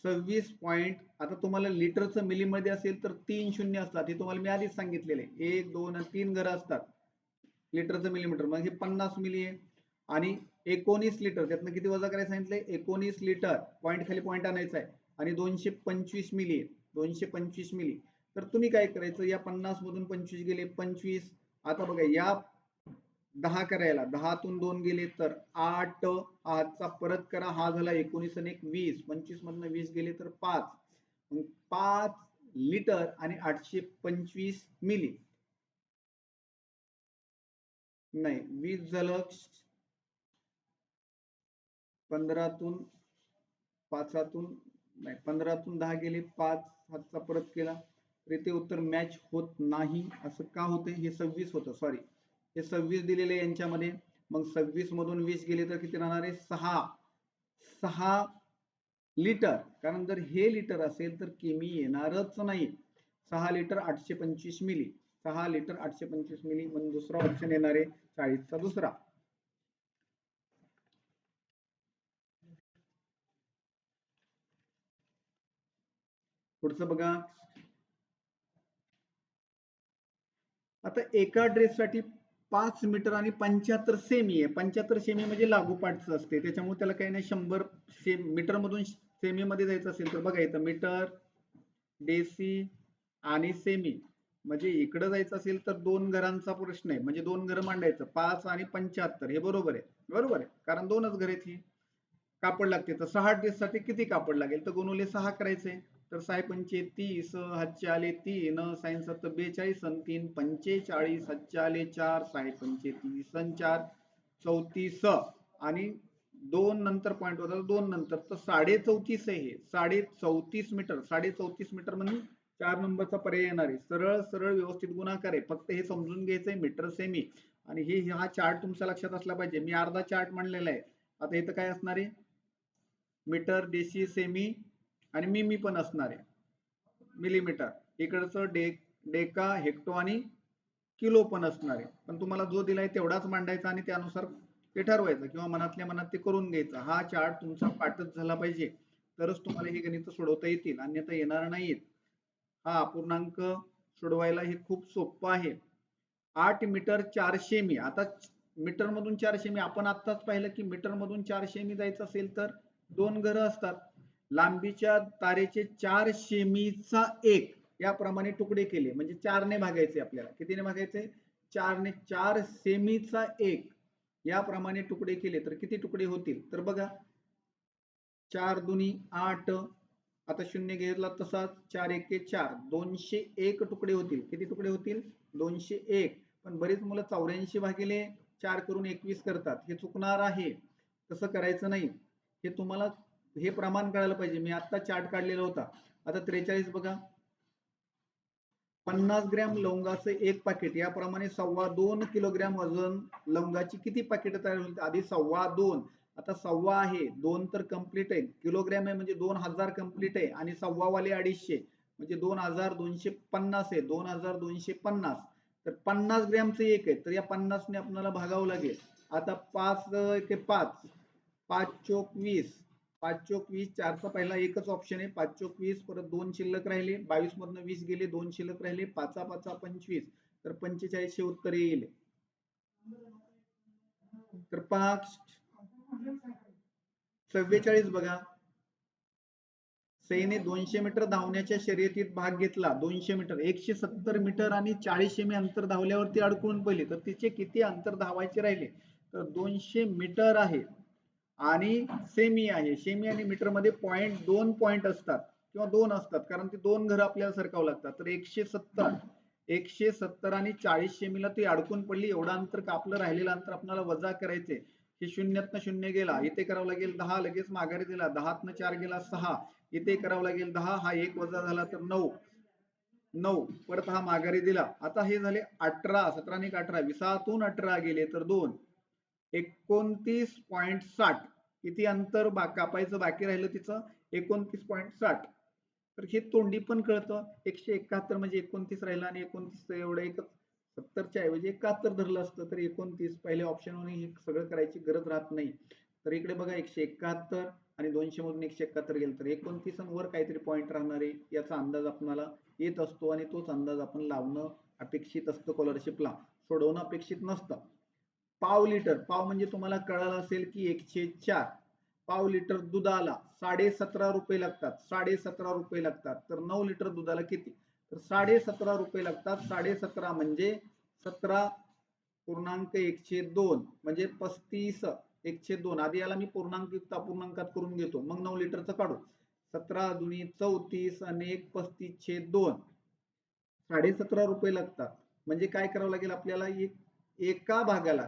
26 पॉइंट. आता तुम्हाला लिटरचं मिलीमध्ये असेल तर 3 शून्य असतात, हे तुम्हाला मी आधीच सांगितलेले. 1 2 आणि 3 घरं असतात. लिटरचं मिलीमीटर मग हे 50 मिली आहे. आणि 19 लिटर, त्यातनं किती वजा करायला सांगितलंय? 19 लिटर. पॉइंट खाली पॉइंट आणायचा आहे. आणि 225 मिली आहे, 225 मिली. तर तुम्ही काय करायचं, या 50 मधून 25 गेले, 25. आता बघा, या 10 करायला 10तून 2 गेले तर 8, हातचा परत करा, हा झाला 19 आणि 1 20, 25 मधून 20 गेले तर 5. 5 लिटर आणि 825 मिली. नाही, 20 झालं, 15तून 5तून नाही, 15तून 10 गेले, 5 हातचा परत केला, तर इथे उत्तर मॅच होत नाही. असं का होते? हे 26 होतं, सॉरी, हे 26 दिलेले यांच्यामध्ये. मग 26 मधून 20 गेले तर किती राहणार आहे? 6 लिटर. कारण जर हे लिटर असेल तर किमी येणारच नाही. 6 लिटर 825 मिली. 6 लिटर 825 मिली म्हणून दुसरा ऑप्शन येणार आहे, 40चा दुसरा. पुढचं बघा. आता एका ड्रेससाठी 5 मीटर आणि 75 सेमी आहे. 75 सेमी म्हणजे लागोपाठचं असते, त्याच्यामुळे त्याला काही नाही. 100 मीटर मधून सेमी मध्ये जायचं असेल तर बघा, इथं मीटर, डेसी आणि सेमी. म्हणजे इकडं जायचं असेल तर 2 घरांचा प्रश्न आहे, म्हणजे 2 घरं मांडायचं. 5 आणि 75 हे बरोबर आहे, बरोबर आहे, कारण 2च घर आहेत. ही कापड लागते, तर 6 ड्रेससाठी किती कापड लागेल? तर गुणुले 6 करायचे. तर 6 पंचे 30, हातचे आले 3, 6 7 42 आणि 3 45, हातचे आले 4, 6 पंचे 30 आणि 4 34 आणि 2 नंतर पॉईंट होता, 2 नंतर, तर 34.5 आहे हे. 34.5 मीटर. 34.5 मीटर म्हणजे 4 नंबरचा पर्याय येणार आहे. सरळ सरळ व्यवस्थित गुणाकार आहे, फक्त हे समजून घ्यायचंय मीटर सेमी. आणि हे हा चार्ट तुमच्या लक्षात असला पाहिजे. मी अर्धा चार्ट म्हणलेला आहे. आता इथं काय असणार आहे? मीटर, डेसी, सेमी आणि मिमी पण असणार आहे, मिलीमीटर. इकडचं डेका, हेक्टो आणि किलो पण असणार आहे. पण तुम्हाला जो दिलाय तेवढाच मांडायचा आणि त्यानुसार ते ठरवायचं किंवा मनातल्या मनात ते करून घ्यायचं. हा चार्ट तुमचा पाठच झाला पाहिजे, तरच तुम्हाला हे गणित सोडवता येतील, अन्यथा येणार नाहीत. हा अपूर्णांक सोडवायला हे खूप सोपं आहे. 8 मीटर 400 मी. आता मीटर मधून 400 मी, आपण आत्ताच पाहिलं की मीटर मधून 400 मी जायचं असेल तर 2 घरं असतात. लांबीच्या तारेचे 4 सेमीचा 1 याप्रमाणे तुकडे केले म्हणजे 4 ने भागायचे. आपल्याला कितीने भागायचे? 4 ने. 4 सेमीचा 1 याप्रमाणे तुकडे केले तर किती तुकडे होतील? तर बघा, 4 दुनी 8, आता शून्य घेतला तसाच, 4 एके 4, 201 तुकडे होतील. किती तुकडे होतील? 201. पण बरीच मुलं 84 भागिले 4 करून 21 करतात, हे चुकणार आहे. तसं करायचं नाही. हे तुम्हाला हे प्रमाण कळायला पाहिजे. मी आता चार्ट काढलेला होता. आता 43 बघा, 50 ग्रॅम लवंगाचं एक पाकिट, याप्रमाणे 2.25 किलोग्रॅम वजन लवंगाची किती पाकिट तयार होईल? आधी 2.25, आता 1.25 आहे, 2 तर कम्प्लीट आहे, किलोग्रॅम आहे म्हणजे 2000 कम्प्लीट आहे, आणि 1.25 वाले 250 म्हणजे 2250 आहे, 2250. तर 50 ग्रॅमचं एक आहे, तर या 50 ने आपल्याला भागावं लागेल. आता 5 ते 5, 5 चोक 20, 5 चोक 20, 4चा पहिला एकच ऑप्शन आहे, 5 चोक 20, परत 2 शिल्लक राहिले, 22 मधनं 20 गेले, 2 शिल्लक राहिले, 5 5 25, तर 45 हे उत्तर येईल. तर 5 44 बघा, सईने 200 मीटर धावण्याच्या शर्यतीत भाग घेतला. 200 मीटर, 170 मीटर आणि 40 सेमी अंतर धावल्यावरती अडकून पडली, तर तिचे किती अंतर धावायचे राहिले? तर 200 मीटर आहे आणि सेमी आहे. सेमी आणि मीटर मध्ये दोन पॉइंट असतात किंवा 2 असतात, कारण ते 2 घर आपल्याला सरकावं लागतात. तर 170 आणि 40 सेमीला ती अडकून पडली. एवढं अंतर कापलं, राहिलेलं अंतर आपल्याला वजा करायचे. हे शून्यातनं शून्य गेला, इथे करावं लागेल 10, लगेच माघारी दिला, 10तनं 4 गेला 6, इथे करावं लागेल 10, हा 1 वजा झाला तर 9, परत हा माघारी दिला. आता हे झाले 18, 17 ने 18, 20तून 18 गेले तर 2, 29.60. किती अंतर कापायचं बाकी राहिलं तिचं? 29.60. तर हे तोंडी पण कळतं. 171 म्हणजे 29 राहिला आणि 29 एवढं एकच, 70च्या ऐवजी 71 धरलं असतं तर 29 पहिले ऑप्शन मध्ये हे सगळं करायची गरज राहत नाही. तर इकडे बघा 171 आणि 200 मधून 171 गेलं तर 29 वर काहीतरी पॉईंट राहणार आहे, याचा अंदाज आपल्याला येत असतो आणि तोच अंदाज आपण लावणं अपेक्षित असतं. स्कॉलरशिपला सोडवणं अपेक्षित नसतं. पाव लिटर, पाव म्हणजे तुम्हाला कळालं असेल की 104, पाव लिटर दुधाला 17.5 रुपये लागतात. 17.5 रुपये लागतात. तर 9 लिटर दुधाला किती? तर 17.5 रुपये लागतात. 17.5 म्हणजे 17.102 म्हणजे 35, 102. आधी याला मी पूर्णांक युक्त अपूर्णांकात करून घेतो, मग 9 लिटरचं काढू. 17 दुनी 34 आणि 1 35/2, 17.5 रुपये लागतात. म्हणजे काय करावं लागेल आपल्याला? एका भागाला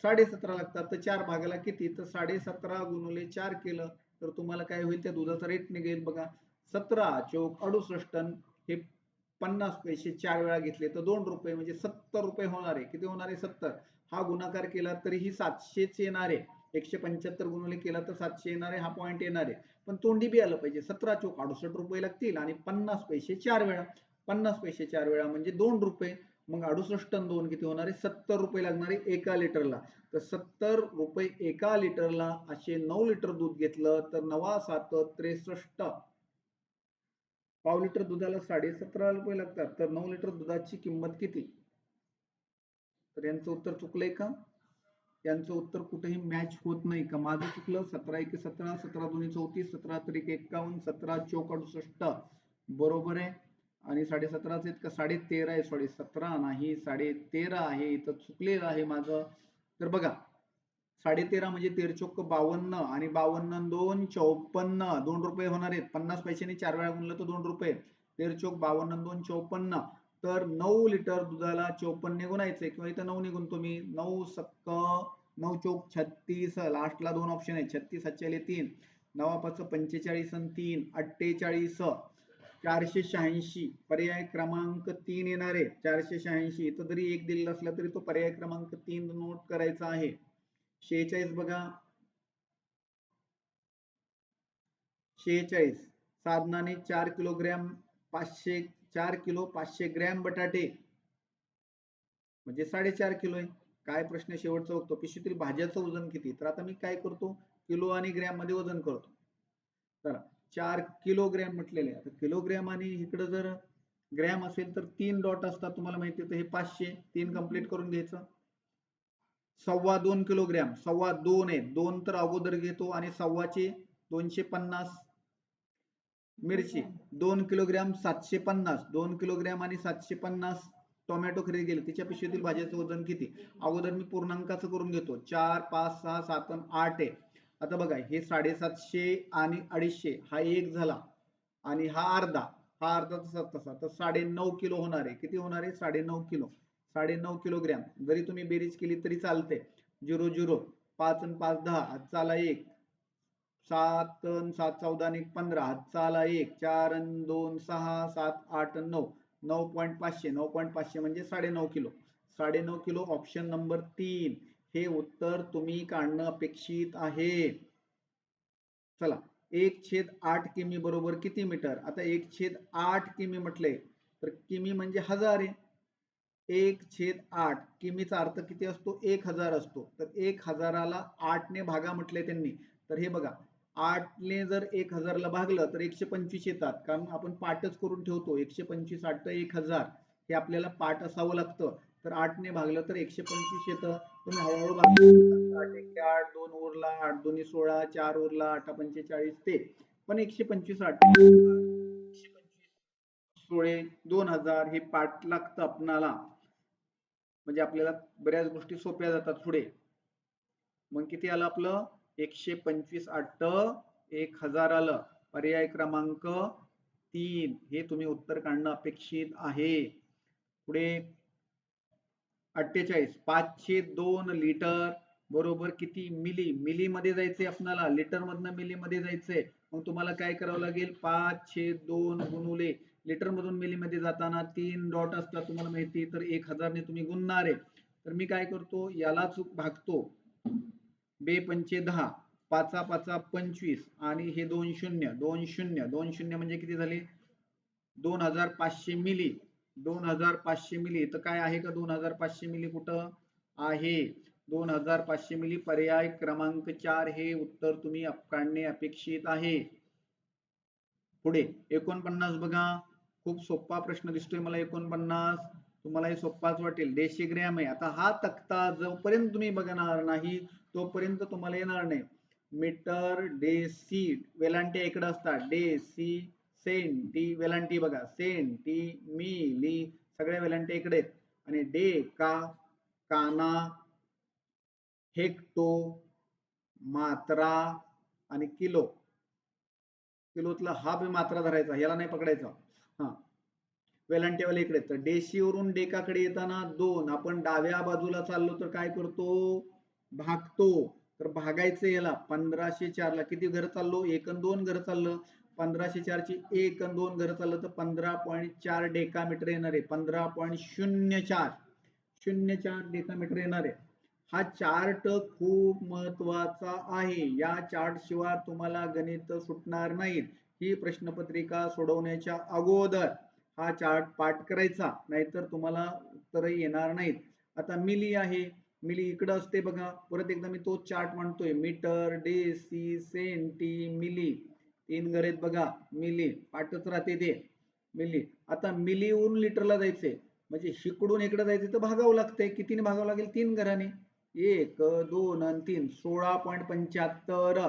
17.5 लागतात, तर 4 भागाला किती? तर 17.5 गुणिले 4 केलं तर तुम्हाला काय होईल? त्या दुधाचा रेट निघेल बघा, 17 चोक 68. हे 50 पैसे 4 वेळा घेतले तर 2 रुपये म्हणजे 70 रुपये होणार आहे. किती होणार आहे? 70. हा गुणाकार केला तरीही 700च येणार आहे. 175 गुणिले केला तर 700 येणार आहे, हा पॉईंट येणार आहे. पण तोंडी बी आलं पाहिजे. 17 चोक 68 रुपये लागतील आणि 50 पैसे 4 वेळा, 50 पैसे 4 वेळा म्हणजे 2 रुपये. मग 68 आणि 2 किती होणार आहे? 70 रुपये लागणार आहे एका लिटरला. तर 70 रुपये एका लिटरला. असे 9 लिटर दूध घेतलं तर 9 7 63. पाव लिटर दुधाला 17.5 रुपये लागतात, तर 9 लिटर दुधाची किंमत किती? तर यांचं उत्तर चुकलंय का? यांचं उत्तर कुठेही मॅच होत नाही का? माझं चुकलं. 17 1 17, 17 2 34, 17 3 51, 17 चौक 68 बरोबर आहे. आणि 17.5 आहेत का? 13.5 आहे. सॉरी 17 नाही, 13.5 आहे. इथं चुकलेलं आहे माझं. तर बघा, 13.5 म्हणजे 13 चोक 52 आणि 52 2 54, 2 रुपये होणार आहेत. 50 पैशांनी 4 वेळा गुणलं तर 2 रुपये. 13 चोक 52 2 54. तर 9 लिटर दुधाला 54 ने गुणायचंय, किंवा इथं 9 ने गुणतो मी. 9 सक्क 9 चोक 36, लास्टला 2 ऑप्शन आहेत. 36 7 3, 9 5 45 आणि 3 48, 486. पर्याय क्रमांक 3 येणार आहे. 486. इथं जरी 1 दिलेला असला तरी तो पर्याय क्रमांक 3 नोट करायचा आहे. 46 बघा, 46 साधनाने 4 किलोग्रॅम 500, 4 किलो 500 ग्रॅम बटाटे म्हणजे 4.5 किलो आहे. काय प्रश्न शेवटचा बघतो, पिशवीतील भाज्याचं वजन किती? तर आता मी काय करतो, किलो आणि ग्रॅम मध्ये वजन करतो. तर 4 किलोग्रॅम म्हटलेले आहे. किलोग्रॅम आणि इकडे जर ग्रॅम असेल तर 3 डॉट असतात, तुम्हाला माहिती आहे. तर हे 500, 3 कंप्लीट करून घ्यायचं. 2.25 किलोग्रॅम, 2.25 आहे, 2 तर अगोदर घेतो आणि 2.25चे 250. मिरची 2 किलोग्रॅम 750, 2 किलोग्रॅम आणि 750. टोमॅटो खरेदी केली, तिच्या पिशवीतील भाज्याचं वजन किती? अगोदर मी पूर्णांकाचं करून घेतो. 4 5 6 7 आणि 8 आहे. आता बघा, हे 750 आणि 250 हा एक झाला आणि हा अर्धा, हा अर्धा तसा तर 9.5 किलो होणार आहे. किती होणार आहे? 9.5 किलो. 9.5 किलोग्रॅम. जरी तुम्ही बेरीज केली तरी चालते. 0 0, 5 आणि 5 10, चाला 1, 7 अन 7 14 आणि 15 हातचा आला 1 4 अन 2 6 7 8 अन 9 9.500 9.500 म्हणजे 9.5 किलो 9.5 किलो ऑप्शन नंबर 3 हे उत्तर तुम्ही काढणं अपेक्षित आहे. चला 1/8 किमी बरोबर किती मीटर? आता 1/8 किमी म्हटले तर किमी म्हणजे 1000 आहे. 1/8 किमीचा अर्थ किती असतो? 1000 असतो. तर 1000ला 8 ने भागा म्हटले त्यांनी. तर हे बघा 8 ने जर 1000ला भागलं तर 125 येतात. कारण आपण पाठच करून ठेवतो 125 8 1000 हे आपल्याला पाठ असावं लागतं. तर 8 ने भागलं तर 125 येतं. तुम्ही हळूहळू भागा 8 1 8 2 उरला 8 2 16 4 उरला 8 45 ते पण 125 8 16 2000 हे पाठ लागतं आपणाला. म्हणजे आपल्याला बऱ्याच गोष्टी सोप्या जातात पुढे. मग किती आलं आपलं 125 8 1000 आलं. पर्याय क्रमांक 3 हे तुम्ही उत्तर काढणं अपेक्षित आहे. पुढे 48 502 लिटर बरोबर किती मिली? मिली मध्ये जायचंय आपल्याला, लिटर मधनं मिली मध्ये जायचंय. मग तुम्हाला काय करावं लागेल 5/2 गुणुले लिटर मधून मिली मध्ये जाताना 3 डॉट असतात तुम्हाला माहिती, तर 1000 ने तुम्ही गुणणार आहे. तर मी काय करतो याला भागतो 2 पंचे 10 पाचा पाचा 25 आणि हे 2 शून्य 2 शून्य 2 शून्य म्हणजे किती झाले 2500 मिली 2500 मिली. तर काय आहे का 2500 मिली कुठं आहे? 2500 मिली पर्याय क्रमांक 4 हे उत्तर तुम्ही काढणे अपेक्षित आहे. पुढे 49 बघा, खूप सोपा प्रश्न दिसतोय मला 49. तुम्हाला हे सोपाच वाटेल. डेसिग्रॅम आहे. आता हा तक्ता जोपर्यंत तुम्ही बघणार नाही तोपर्यंत तुम्हाला येणार नाही. मीटर डेसी वेलांटी इकडे असतात. डेसी सेंटी वेलांटी बघा सेंटी मिली सगळ्या वेलांटी इकडे आहेत. आणि डेका काना हेक्टो मात्रा आणि किलो किलोतला हा बी मात्रा धरायचा याला नाही पकडायचा. हा वेलांटीवाले इकडे तर डेशी वरून डेकाकडे येताना 2 आपण डाव्या बाजूला चाललो तर काय करतो भागतो. तर भागायचं याला 1504 ला किती घर चाललो 1 अन 2 घर चाललं 1504 ची 1 अन 2 घर चाललं तर 15.4 डेकामीटर येणार आहे. 15.04 04 डेकामीटर येणार आहे. हा चार्ट खूप महत्वाचा आहे. या चार्ट शिवाय तुम्हाला गणित सुटणार नाहीत. ही प्रश्नपत्रिका सोडवण्याच्या अगोदर हा चार्ट पाठ करायचा नाहीतर तुम्हाला उत्तर येणार नाहीत. आता मिली आहे मिली इकडे असते बघा. परत एकदा मी तो चार्ट म्हणतोय मीटर डेसी सेंटी मिली 3 घर आहेत बघा. मिली पाठच राहते ते मिली. आता मिलीवरून लिटरला जायचंय म्हणजे इकडून इकडे जायचं तर भागावं लागतंय. कितीने भागावं लागेल 3 घराने 1 2 आणि 3 16.75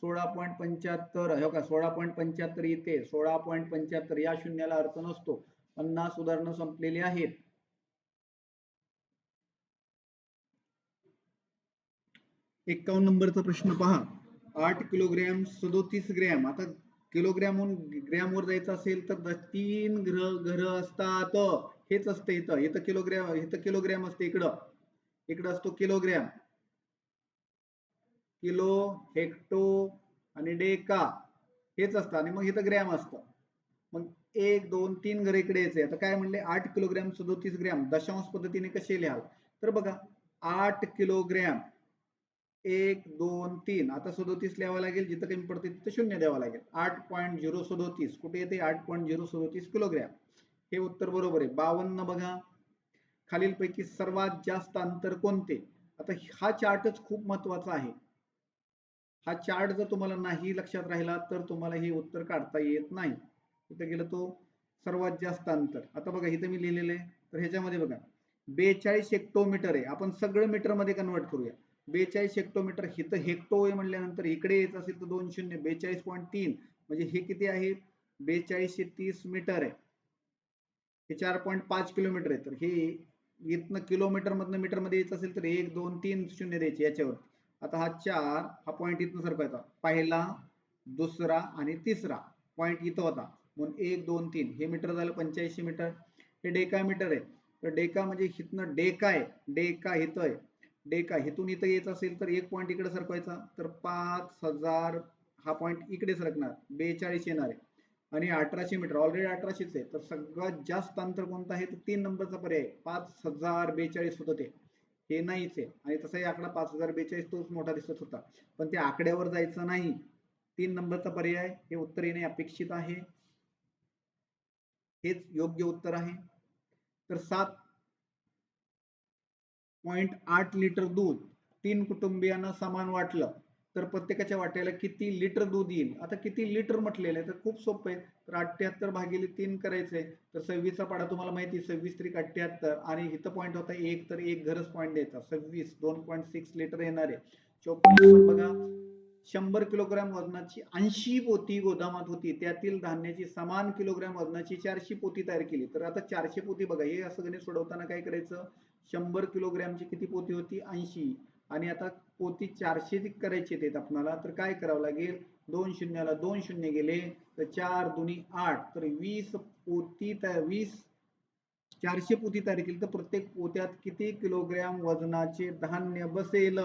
16.75 हो का 16.75 येते 16.75 या शून्याला अर्थ नसतो. 50 उदाहरणं संपलेली आहेत. एकावन्न नंबरचा प्रश्न पहा 8 किलोग्रॅम 37 ग्रॅम. आता किलोग्रॅमहून ग्रॅमवर जायचं असेल तर 3 घर असतात. हेच असतं इथं इथं किलोग्रॅम असते इकडं असतो किलोग्रॅम किलो हेक्टो आणि डेका हेच असतं आणि मग इथं ग्रॅम असतं. मग 1 2 3 घर इकडे यायचे. आता काय म्हणले 8 किलोग्रॅम 37 ग्रॅम दशांश पद्धतीने कसे लिहाल तर बघा 8 किलोग्रॅम 1 2 3 आता 37 लिहावं लागेल. जिथं कमी पडते तिथं शून्य द्यावं लागेल. 8.037 कुठे येते 8.037 किलोग्रॅम हे उत्तर बरोबर आहे. 52 बघा खालीलपैकी सर्वात जास्त अंतर कोणते? आता हा चार्टच खूप महत्वाचा आहे. हा चार्ट जर तुम्हाला नाही लक्षात राहिला तर तुम्हाला हे उत्तर काढता येत नाही. इथं गेलं तो सर्वात जास्त अंतर. आता बघा इथं मी लिहिलेलं आहे तर ह्याच्यामध्ये बघा 42 हेक्टोमीटर आहे. आपण सगळं मीटर मध्ये कन्वर्ट करूया. 42 हेक्टोमीटर इथं हेक्टो आहे म्हणल्यानंतर इकडे येत असेल तर 2 शून्य 42.3 म्हणजे हे किती आहे 4230 मीटर आहे. हे 4.5 किलोमीटर आहे. तर हे इथनं किलोमीटर मधनं मीटर मध्ये यायचं असेल तर 1 2 3 शून्य द्यायचे याच्यावर. आता हा 4 हा पॉईंट इथनं सरकवायचा पहिला दुसरा आणि तिसरा पॉईंट इथं होता म्हणून 1 2 3 हे मीटर झालं 85 मीटर. हे डेका मीटर आहे. तर डेका म्हणजे इथनं डेका आहे डेका इथं आहे डेका इथून इथं यायचं असेल तर एक पॉईंट इकडे सरकवायचा तर 5000 हा पॉईंट इकडे सरकणार, 42 येणार आहे आणि 1800 मीटर, ऑलरेडी 1800च आहे. तर सगळ्यात जास्त अंतर कोणतं आहे तर 3 नंबरचा पर्याय, 5042 होतं ते, हे नाहीच आहे. आणि तसाही आकडा 5042 तोच मोठा दिसत होता, पण त्या आकड्यावर जायचं नाही. 3 नंबरचा पर्याय हे उत्तर येणे अपेक्षित आहे, हेच योग्य उत्तर आहे. तर 7.8 लिटर दूध 3 कुटुंबियांना समान वाटलं तर प्रत्येकाच्या वाट्याला किती लिटर दूध येईल. आता किती लिटर म्हटलेलं आहे तर खूप सोपं आहे. तर 78 भागिले 3 करायचंय. तर 26चा पाढा तुम्हाला माहिती आहे, 26 त्रिक 78 आणि इथं पॉईंट होता 1, तर 1 घरच पॉईंट द्यायचा. 26 2.6 लिटर येणार आहे. 54 बघा, 100 किलोग्रॅम वजनाची 80 पोती गोदामात होती, त्यातील धान्याची समान किलोग्रॅम वजनाची 400 पोती तयार केली. तर आता 400 पोती बघा, हे असं गणित सोडवताना काय करायचं, 100 किलोग्रॅमची किती पोती होती 80, आणि आता पोती 400 करायची आहेत आपल्याला, तर काय करावं लागेल, 2 शून्याला 2 शून्य गेले तर 4 दुनी 8, तर 20 पोती 400 पोती तयार केली, तर प्रत्येक पोत्यात किती किलोग्रॅम वजनाचे धान्य बसेल,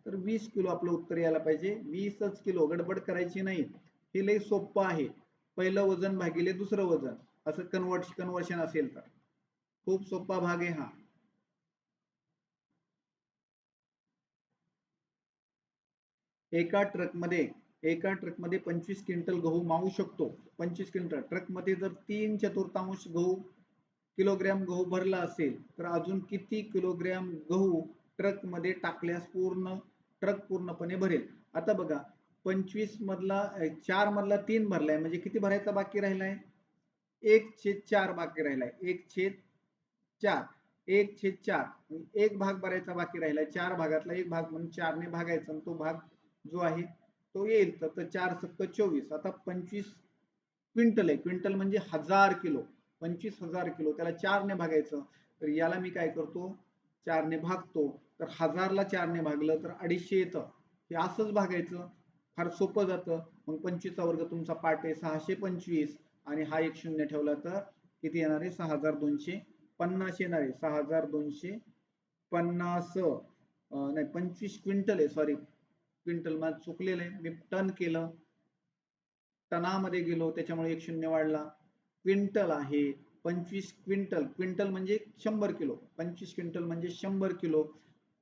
तर 20 किलो आपलं उत्तर यायला पाहिजे. 20च किलो, गडबड करायची नाही, हे लई सोपं आहे. पहिलं वजन भागिले दुसरं वजन, असं कन्वर्शन असेल तर खूप सोपा भाग आहे हा. एका ट्रकमध्ये 25 क्विंटल गहू मावू शकतो. 25 क्विंटल ट्रकमध्ये जर 3/4 गहू किलोग्रॅम गहू भरला असेल तर अजून किती किलोग्रॅम गहू ट्रकमध्ये टाकल्यास ट्रक पूर्णपणे भरेल. आता बघा, 25 मधला 4 मधला 3 भरलाय, म्हणजे किती भरायचा बाकी राहिलाय, 1/4 बाकी राहिलाय. 1/4 1/4 एक भाग भरायचा बाकी राहिलाय. 4 भागातला एक भाग म्हणून 4 ने भागायचा, आणि तो भाग जो आहे तो येईल. तर 4 सत्क 24. आता 25 क्विंटल आहे, क्विंटल म्हणजे 1000 किलो, 25,000 किलो, त्याला 4 ने भागायचं. तर याला मी काय करतो, 4 ने भागतो. तर 1000 ला 4 ने भागलं तर 250 येतं, हे असंच भागायचं, फार सोपं जातं. मग 25चा वर्ग तुमचा पाठ आहे 625, आणि हा एक शून्य ठेवला तर किती येणार आहे, 6250 येणार आहे. 6250 नाही, 25 क्विंटल आहे, सॉरी क्विंटल माझं चुकलेलं आहे, मी टन केलं, टनामध्ये गेलो त्याच्यामुळे एक शून्य वाढला. क्विंटल आहे, 25 क्विंटल, क्विंटल म्हणजे 100 किलो, 25 क्विंटल म्हणजे 100 किलो.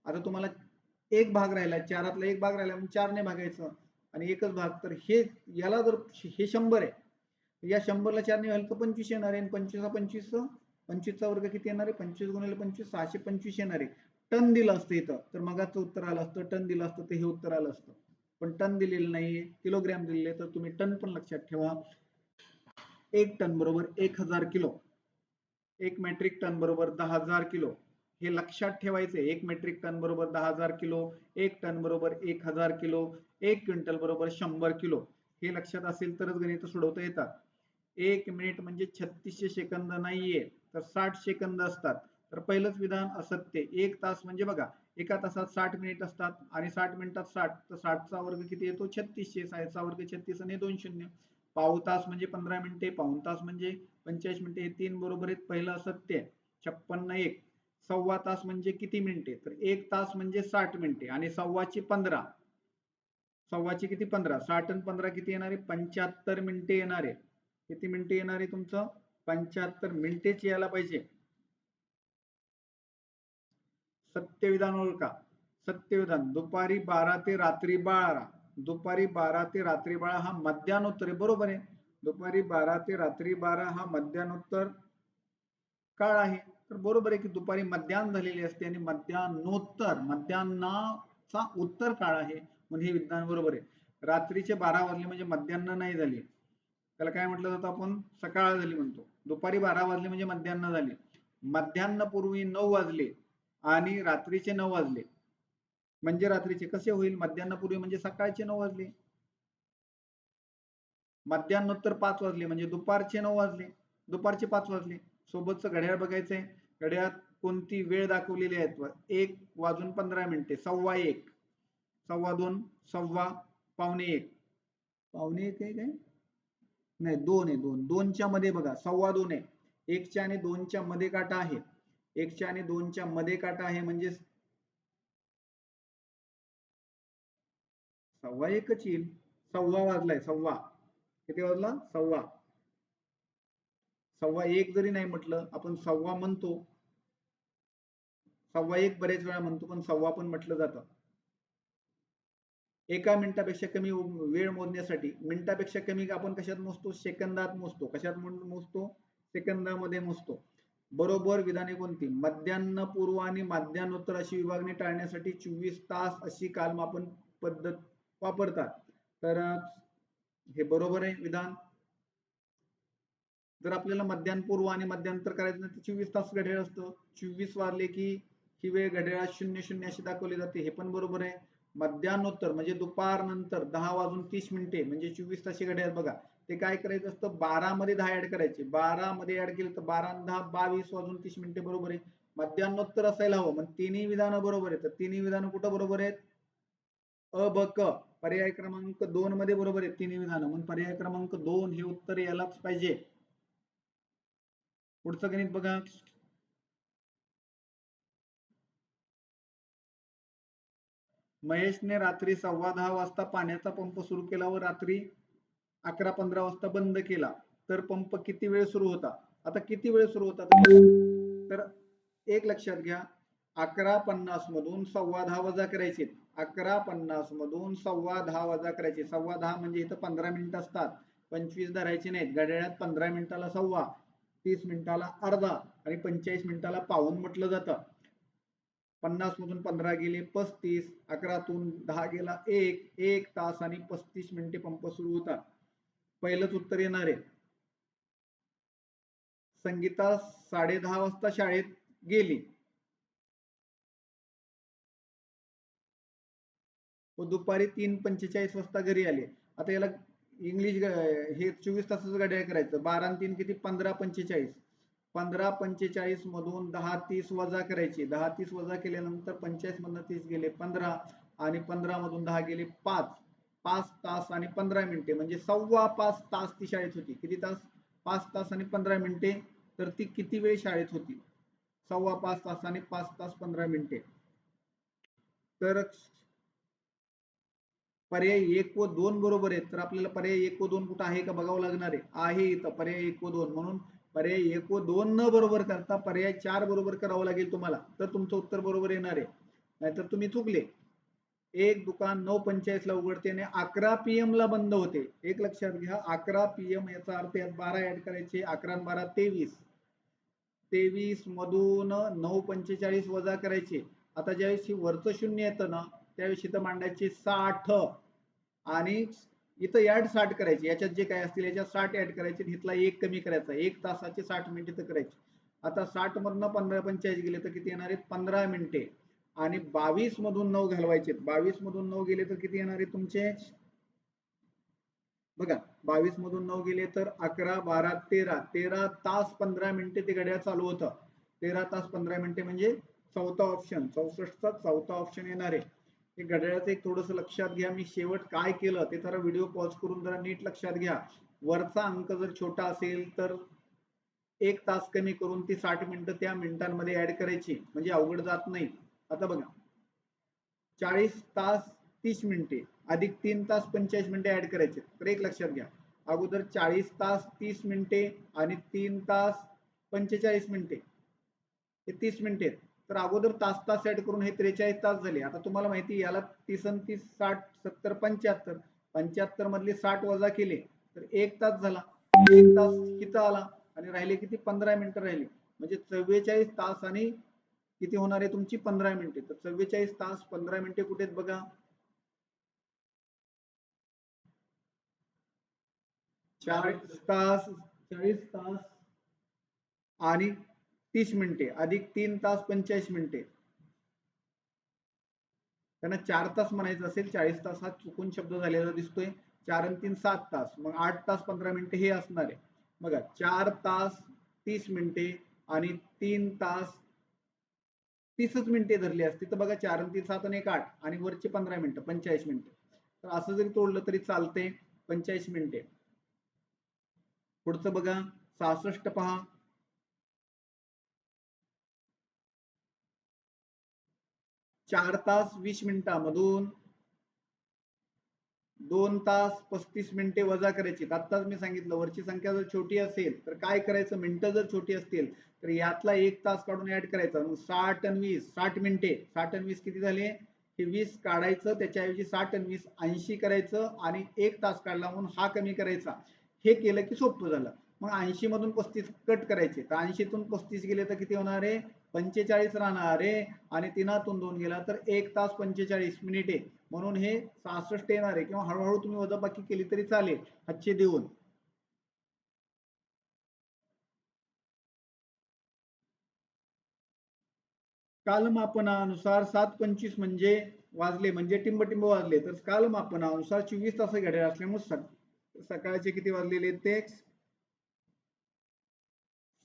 आता तुम्हाला एक भाग राहिला, 4तला एक भाग राहिला, 4 ने भागायचं आणि एकच भाग, तर हे याला जर हे 100 आहे, या 100ला 4 ने भागलं तर 25 येणार आहे. 25चा वर्ग किती येणार आहे, 25 गुणिले 25 625 येणार आहे. टन दिलं असतं इथं तर मगाचं उत्तर आलं असतं, टन दिलं असतं तर हे उत्तर आलं असतं, पण टन दिलेलं नाहीये, किलोग्रॅम दिलेले, तर तुम्ही टन पण लक्षात ठेवा. 1 टन बरोबर 1000 किलो, 1 मेट्रिक टन बरोबर 10,000 किलो, हे लक्षात ठेवायचे. 1 मेट्रिक टन बरोबर 10,000 किलो, 1 टन बरोबर 1000 किलो, 1 क्विंटल बरोबर 100 किलो, हे लक्षात असेल तरच गणित सोडवता येतात. 1 मिनिट म्हणजे 3600 सेकंद नाहीये, तर 60 सेकंद असतात. तर पहिलंच विधान असत्य. 1 तास म्हणजे बघा, एका तासात 60 मिनिट असतात, आणि 60 मिनिटात 60, तर 60चा वर्ग किती येतो 3600, 60चा वर्ग 36 आणि 2 शून्य. पाव तास म्हणजे 15 मिनिटे, पाऊण तास म्हणजे 45 मिनिटे, हे 3 बरोबर आहेत. पहिलं असत्य. 56 1. सव्वा तास म्हणजे किती मिनिटे, तर 1 तास म्हणजे 60 मिनिटे, आणि सव्वाची 15, सव्वाची किती 15, 60 आणि 15 किती येणार आहे, 75 मिनिटे येणार आहे. किती मिनिटे येणार आहे तुमचं, 75 मिनिटेच यायला पाहिजे. सत्यविधान ओळखा. सत्यविधान, दुपारी 12 ते रात्री 12, दुपारी 12 ते रात्री 12 हा मध्यान्होत्तर आहे, बरोबर आहे. दुपारी 12 ते रात्री 12 हा मध्यान्होत्तर काळ आहे, तर बरोबर आहे की दुपारी मध्यान्ह झालेली असते, आणि मध्यान्हाचा उत्तर काळ आहे, म्हणजे हे विज्ञान बरोबर आहे. रात्रीचे 12 वाजले म्हणजे मध्यान्ह नाही झाली, त्याला काय म्हटलं जातं आपण, सकाळ झाली म्हणतो. दुपारी 12 वाजले म्हणजे मध्यान्ह झाली. मध्यान्ह पूर्वी 9 वाजले आणि रात्रीचे 9 वाजले, म्हणजे रात्रीचे कसे होईल, मध्यान्ह पूर्वी म्हणजे सकाळचे 9 वाजले, मध्यान्होत्तर 5 वाजले म्हणजे दुपारचे 9 वाजले, दुपारचे 5 वाजले. सोबतचं घड्याळ बघायचंय, घड्याळात कोणती वेळ दाखवलेली आहे, 1:15, 1:15, सव्वा 2, सव्वा, पावणे 1, पावणे 1 आहे काय, नाही 2 आहे, 2च्या मध्ये बघा, सव्वा 2 आहे. 1च्या आणि 2च्या मध्ये काटा आहे, 1च्या आणि 2च्या मध्ये काटा आहे, म्हणजे सव्वा 1च येईल. सव्वा वाजलाय, सव्वा. किती वाजला? सव्वा. सव्वा एक जरी नाही म्हटलं, आपण सव्वा म्हणतो. सव्वा एक बरेच वेळा म्हणतो, पण सव्वा पण म्हटलं जातं. एका मिनिटापेक्षा कमी वेळ मोजण्यासाठी मिनिटापेक्षा कमी आपण कशात मोजतो? सेकंदात मोजतो. कशात मोजतो? सेकंदामध्ये मोजतो. बरोबर विधाने कोणती? मध्यान्हपूर्व आणि मध्यान्होत्तर अशी विभागणी टाळण्यासाठी 24 तास अशी कालमापन पद्धत वापरतात. तर हे बरोबर आहे विधान. जर आपल्याला मध्यान्हपूर्व आणि मध्यांतर करायचं नाही तर 24 तास घड्याळ असतं. 24 वाजले की ही वेळ घड्याळात 00 अशी दाखवली जाते. हे पण बरोबर आहे. मध्यान्होत्तर म्हणजे दुपार नंतर 10:30 म्हणजे 24 ताशी घड्याळ बघा. ते काय करायचं असतं? 12 मध्ये 10 ऍड करायचे. 12 मध्ये ऍड केलं तर 12 आणि 10 22:30 बरोबर आहे. मध्यान्होत्तर असायला हवं. मग तिन्ही विधानं बरोबर आहेत. तर तिन्ही विधानं कुठं बरोबर आहेत? अ ब क पर्याय क्रमांक 2 मध्ये बरोबर आहेत तिन्ही विधानं. म्हणून पर्याय क्रमांक 2 हे उत्तर यालाच पाहिजे. पुढचं गणित बघा. महेशने रात्री 10:15 वाजता पाण्याचा पंप सुरू केला व रात्री 11:15 वाजता बंद केला, तर पंप किती वेळ सुरू होता? आता किती वेळ सुरू होता तर एक लक्षात घ्या, 11:50 मधून 10:15 वजा करायचे. 11:50 मधून 10:15 वजा करायचे. 10:15 म्हणजे इथं 15 मिनिटं असतात. 25 धरायचे नाहीत. घड्याळात 15 मिनिटाला सव्वा, 30 मिनिटाला अर्धा आणि 45 मिनिटाला पाऊण म्हटलं जातं. 50 मधून 15 गेले 35, 11तून 10 गेला 1 तास आणि 35 मिनिटे पंप सुरू होता. पहिलंच उत्तर येणार आहे. संगीता 10:30 वाजता शाळेत गेली व दुपारी 3:45 वाजता घरी आले. आता याला इंग्लिश हे 24 तासाचं घड्याळ करायचं. 12 आणि 3 किती? 15:45. 15:45 मधून 10:30 वजा करायचे. 10:30 वजा केल्यानंतर 45 मधून 30 गेले 15 आणि 15 मधून 10 गेले 5. 5 तास आणि 15 मिनिटे म्हणजे 5.25 तास ती शाळेत होती. किती तास? 5 तास आणि 15 मिनिटे. तर ती किती वेळ शाळेत होती? 5.25 तास आणि 5 तास 15 मिनिटे. तर पर्याय 1 व 2 बरोबर आहेत. तर आपल्याला पर्याय 1 व 2 कुठं आहे का बघावं लागणार आहे इथं पर्याय 1 व 2. म्हणून पर्याय 1 व 2 न बरोबर करता पर्याय 4 बरोबर करावं लागेल तुम्हाला. तर तुमचं उत्तर बरोबर येणार आहे. नाहीतर तुम्ही चुकले. एक दुकान 9:45 ला उघडते आणि 11 PM ला बंद होते. एक लक्षात घ्या, 11 PM याचा अर्थ यात 12 ऍड करायचे. 11 आणि 12 23. 23 मधून 9:45 वजा करायचे. आता ज्यावेळेस वरचं शून्य येतं ना त्यावेळेस इथं मांडायचे 60 आणि इथं ऍड 60 करायचे. याच्यात जे काय असतील याच्यात 60 ऍड करायचे. इथला एक कमी करायचा. 1 तासाचे 60 मिनिटे तर करायचे. आता 60 मधनं 15:45 गेले तर किती येणार आहेत? 15 मिनिटे. आणि 22 मधून 9 घालवायचे. 22 मधून 9 गेले तर किती येणार आहे तुमचे? बघा 22 मधून 9 गेले तर 11, 12, 13. 13 तास 15 मिनिटे ते घड्याळ चालू होतं. 13 तास 15 मिनिटे म्हणजे चौथा ऑप्शन. 64चा चौथा ऑप्शन येणार आहे. हे घड्याळाचं एक थोडंसं लक्षात घ्या. मी शेवट काय केलं ते जरा व्हिडिओ पॉज करून जरा नीट लक्षात घ्या. वरचा अंक जर छोटा असेल तर 1 तास कमी करून ती 60 मिनिटं त्या मिनिटांमध्ये ऍड करायची म्हणजे अवघड जात नाही. आता बघा 40 तास 30 मिनिटे अधिक 3 तास 45 मिनिटे ऍड करायचे. तर एक लक्षात घ्या, अगोदर 40 तास 30 मिनिटे आणि 3 तास 45 मिनिटे हे 30 मिनिटे आहेत. तर अगोदर तास तास ऍड करून हे 43 तास झाले. आता तुम्हाला माहिती याला 30 आणि 30 60 70 75. 75 मधले 60 वजा केले तर 1 तास झाला. 1 तास इथं आला आणि राहिले किती? 15 मिनिटं राहिली. म्हणजे 44 तास आणि किती होणार आहे तुमची? 15 मिनिटे. तर 44 तास 15 मिनिटे कुठे आहेत बघा? 40 तास 40 तास आणि 30 मिनिटे अधिक 3 तास 45 मिनिटे. त्यांना 4 तास म्हणायचं असेल. 40 तास हा चुकून शब्द झालेला दिसतोय. 4 आणि 3 7 तास. मग 8 तास 15 मिनिटे हे असणार आहे. बघा 4 तास 30 मिनिटे आणि 3 तास 30च मिनिटे धरली असती तर बघा 4 आणि 3 7 आणि 1 8 आणि वरचे 15 मिनिटं 45 मिनिटे. तर असं जरी तोडलं तरी चालते. 45 मिनिटे. पुढचं बघा 66 पहा. 4 तास 20 मिनिटांमधून 2 तास 35 मिनिटे वजा करायची. आत्ताच मी सांगितलं वरची संख्या जर छोटी असेल तर काय करायचं, मिनिटं जर छोटी असतील तर यातला 1 तास काढून ऍड करायचा. मग 60 आणि 20 60 मिनिटे, 60 आणि 20 किती झाले, हे 20 काढायचं, त्याच्याऐवजी 60 आणि 20 80 करायचं आणि 1 तास काढला म्हणून हा कमी करायचा. हे केलं की सोपं झालं. मग 80 मधून 35 कट करायचे, तर 80तून 35 गेले तर किती होणार आहे, 45 राहणार आहे. आणि 3तून 2 गेला तर 1 तास 45 मिनिटे, म्हणून हे 66 येणार आहे. किंवा हळूहळू तुम्ही वजाबाकी केली तरी चालेल हातचे देऊन. कालमापनानुसार 7:25 म्हणजे वाजले, म्हणजे टिंब वाजले. तर कालमापनानुसार 24 तास घड्याळ असल्यामुळे सकाळचे किती वाजलेले ते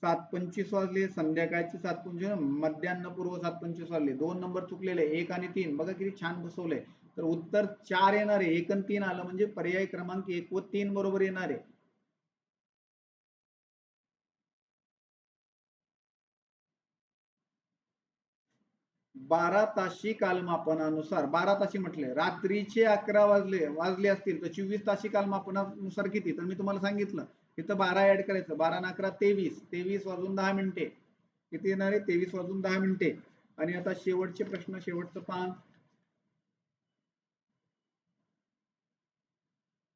7:25 वाजले. संध्याकाळचे 7:25, मध्यान्हपूर्व 7:25 वाजले. 2 नंबर चुकलेले, 1 आणि 3. बघा किती छान बसवलंय. तर उत्तर 4 येणार आहे. 1 आणि 3 आलं म्हणजे पर्याय क्रमांक 1 व 3 बरोबर येणार आहे. 12 ताशी कालमापनानुसार, 12 ताशी म्हटले रात्रीचे 11 वाजले असतील तर 24 ताशी कालमापनानुसार किती, तर मी तुम्हाला सांगितलं तिथं 12 ऍड करायचं. 12 आणि 11 23, 23 वाजून 10 मिनिटे. किती येणार आहे, 23 वाजून 10 मिनिटे. आणि आता शेवटचे प्रश्न, शेवटचं पान.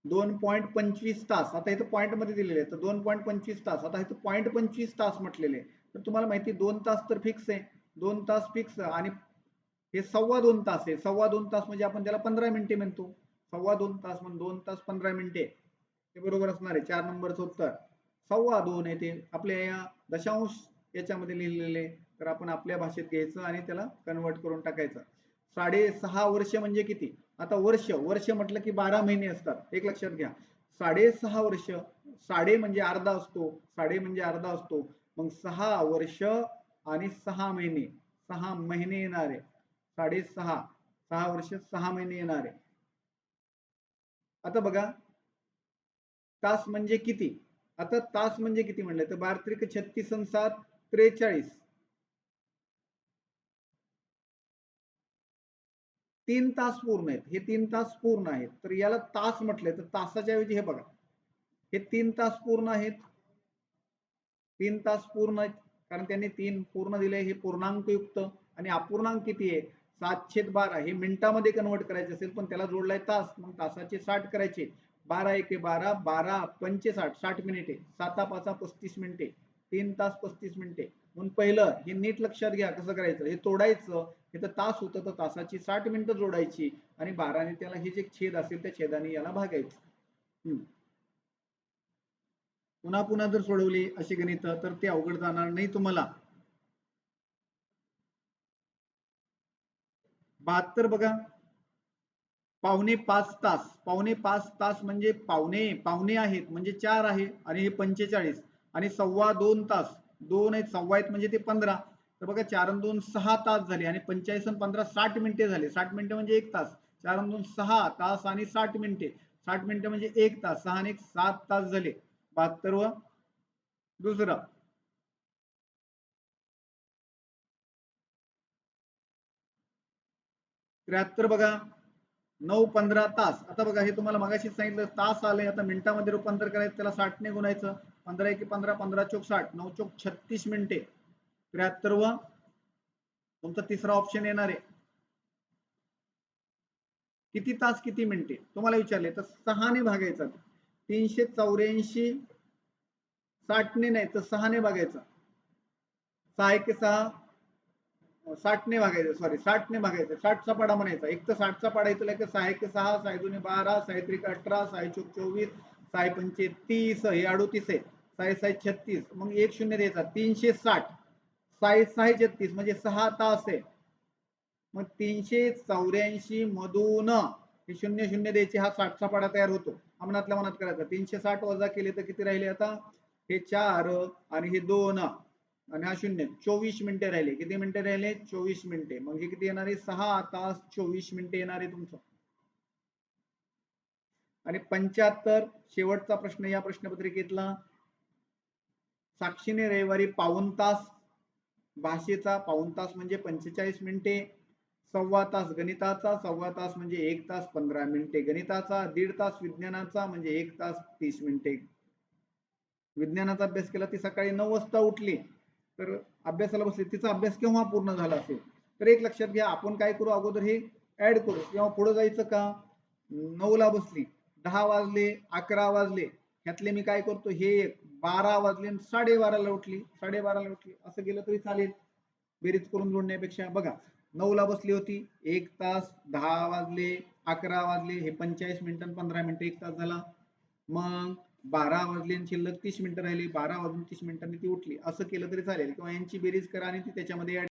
2.25 तास. आता इथं पॉईंट मध्ये दिलेले आहे, तर 2.25 तास. आता इथं 0.25 तास म्हटलेले, तर तुम्हाला माहिती 2 तास तर फिक्स आहे, 2 तास फिक्स. आणि हे 2.25 तास आहे. 2.25 तास म्हणजे आपण त्याला 15 मिनिटे म्हणतो. 2.25 तास म्हणजे 2 तास 15 मिनिटे, हे बरोबर असणार आहे. 4 नंबरचं उत्तर 2.25 आहे. ते आपल्या या दशांश याच्यामध्ये लिहिलेले, तर आपण आपल्या भाषेत घ्यायचं आणि त्याला कन्वर्ट करून टाकायचं. 6.5 वर्ष म्हणजे किती, आता वर्ष वर्ष म्हटलं की 12 महिने असतात, एक लक्षात घ्या. 6.5 वर्ष, साडे म्हणजे अर्धा असतो, साडे म्हणजे अर्धा असतो. मग 6 वर्ष आणि 6 महिने, 6 महिने येणार आहे. 6.5, 6 वर्ष 6 महिने येणार आहे. आता बघा तास म्हणजे किती. आता तास म्हणजे किती म्हणलं तर 12 36 आणि 7 43, 3 तास पूर्ण आहेत. हे 3 तास पूर्ण आहेत, तर याला तास म्हटलंय, तर तासाच्या ऐवजी हे बघा, हे 3 तास पूर्ण आहेत. 3 तास पूर्ण आहेत, कारण त्यांनी 3 पूर्ण दिले. हे पूर्णांक युक्त. आणि अपूर्णांक किती आहे, 7/12. हे मिनिटामध्ये कन्वर्ट करायचे असेल पण त्याला जोडलाय तास, मग तासाचे 60 करायचे. 12 एके 12, 12 पंचे 60, 60 मिनिटे. 7 5 35 मिनिटे, 3 तास 35 मिनिटे. म्हणून पहिलं हे नीट लक्षात घ्या कसं करायचं, हे तोडायचं. इथं तास होतं तर तासाची 60 मिनिटं जोडायची आणि 12ने त्याला हे जे छेद असेल त्या छेदाने याला भागायचं. पुन्हा पुन्हा जर सोडवली अशी गणित तर ते अवघड जाणार नाही तुम्हाला. 72 बघा, 4:45 तास. 4:45 तास म्हणजे पावणे पावणे आहेत म्हणजे 4 आहे, आणि हे 45 आणि 2.25 तास. 2 आहेत, 2.25 आहेत म्हणजे ते 15. तर बघा 4 आणि 2 6 तास झाले, आणि 45 आणि 15 60 मिनिटे झाले. 60 मिनिटे म्हणजे 1 तास. 4 आणि 2 6 तास आणि 60 मिनिटे. 60 मिनिटे म्हणजे 1 तास. 6 आणि 1 7 तास झाले. 72 दुसरं. 73 बघा, 9-15 तास. आता बघा हे तुम्हाला मगाशीच सांगितलं तास आले, आता मिनिटामध्ये रूपांतर करायचं, त्याला 60 ने गुणायचं. 15 एके 15, 15 चोक 60, 9 चोक 36 मिनिटे. 73 तुमचा तिसरा ऑप्शन येणार आहे. किती तास किती मिनिटे तुम्हाला विचारले तर 6 ने भागायचा. 384, 60 ने नाही तर 6 ने भागायचा. 6 एके 6, 60 ने भागायचं, सॉरी 60 ने भागायचं. 60चा पाडा म्हणायचा. एक तर 60चा पाडा येतो, की 6 एके 6, 6 दुने 12, 6 त्रिक 18, 6 चोक 24, 6 पंचे 30, हे 38 आहे. 6 6 36, मग एक शून्य द्यायचा. 360, 6 6 36 म्हणजे 6 तास आहे. मग 384 मधून हे शून्य शून्य द्यायचे, हा 60चा पाडा तयार होतो. मनातल्या मनात करायचा. 360 वजा केले तर किती राहिले, आता हे 4 आणि हे 2 आणि हा 0, 24 मिनिटे राहिले. किती मिनिटे राहिले, 24 मिनिटे. मग हे किती येणार आहे, 6 तास 24 मिनिटे येणार आहे तुमचं. आणि 75 शेवटचा प्रश्न या प्रश्नपत्रिकेतला. साक्षीने रविवारी पाऊण तास, भाषेचा पाऊण तास म्हणजे 45 मिनिटे. सव्वा तास गणिताचा, सव्वा तास म्हणजे 1 तास 15 मिनिटे गणिताचा, 1.5 तास विज्ञानाचा म्हणजे 1 तास 30 मिनिटे. विज्ञानाचा अभ्यास केला, ती सकाळी 9 वाजता उठली तर अभ्यासाला बसली, तिचा अभ्यास केव्हा पूर्ण झाला असेल? तर एक लक्षात घ्या, आपण काय करू अगोदर हे ऍड करू. किंवा पुढे जायचं का? 9 ला बसली, 10 वाजले, 11 वाजले, ह्यातले मी काय करतो, हे 12 वाजले, 12:30 उठली, 12:30 उठली, असं गेलं तरी चालेल. बेरीज करून जोडण्यापेक्षा. बघा, 9 ला बसली होती, 1 तास, 10 वाजले, 11 वाजले, हे 45 मिनिटं 15 मिनिटं 1 तास झाला. मग 12 वाजले आणि शिल्लक 30 मिनिटं राहिली, 12 वाजून 30 मिनिटांनी ती उठली, असं केलं तरी चालेल. किंवा यांची बेरीज करा आणि ती त्याच्यामध्ये ऍड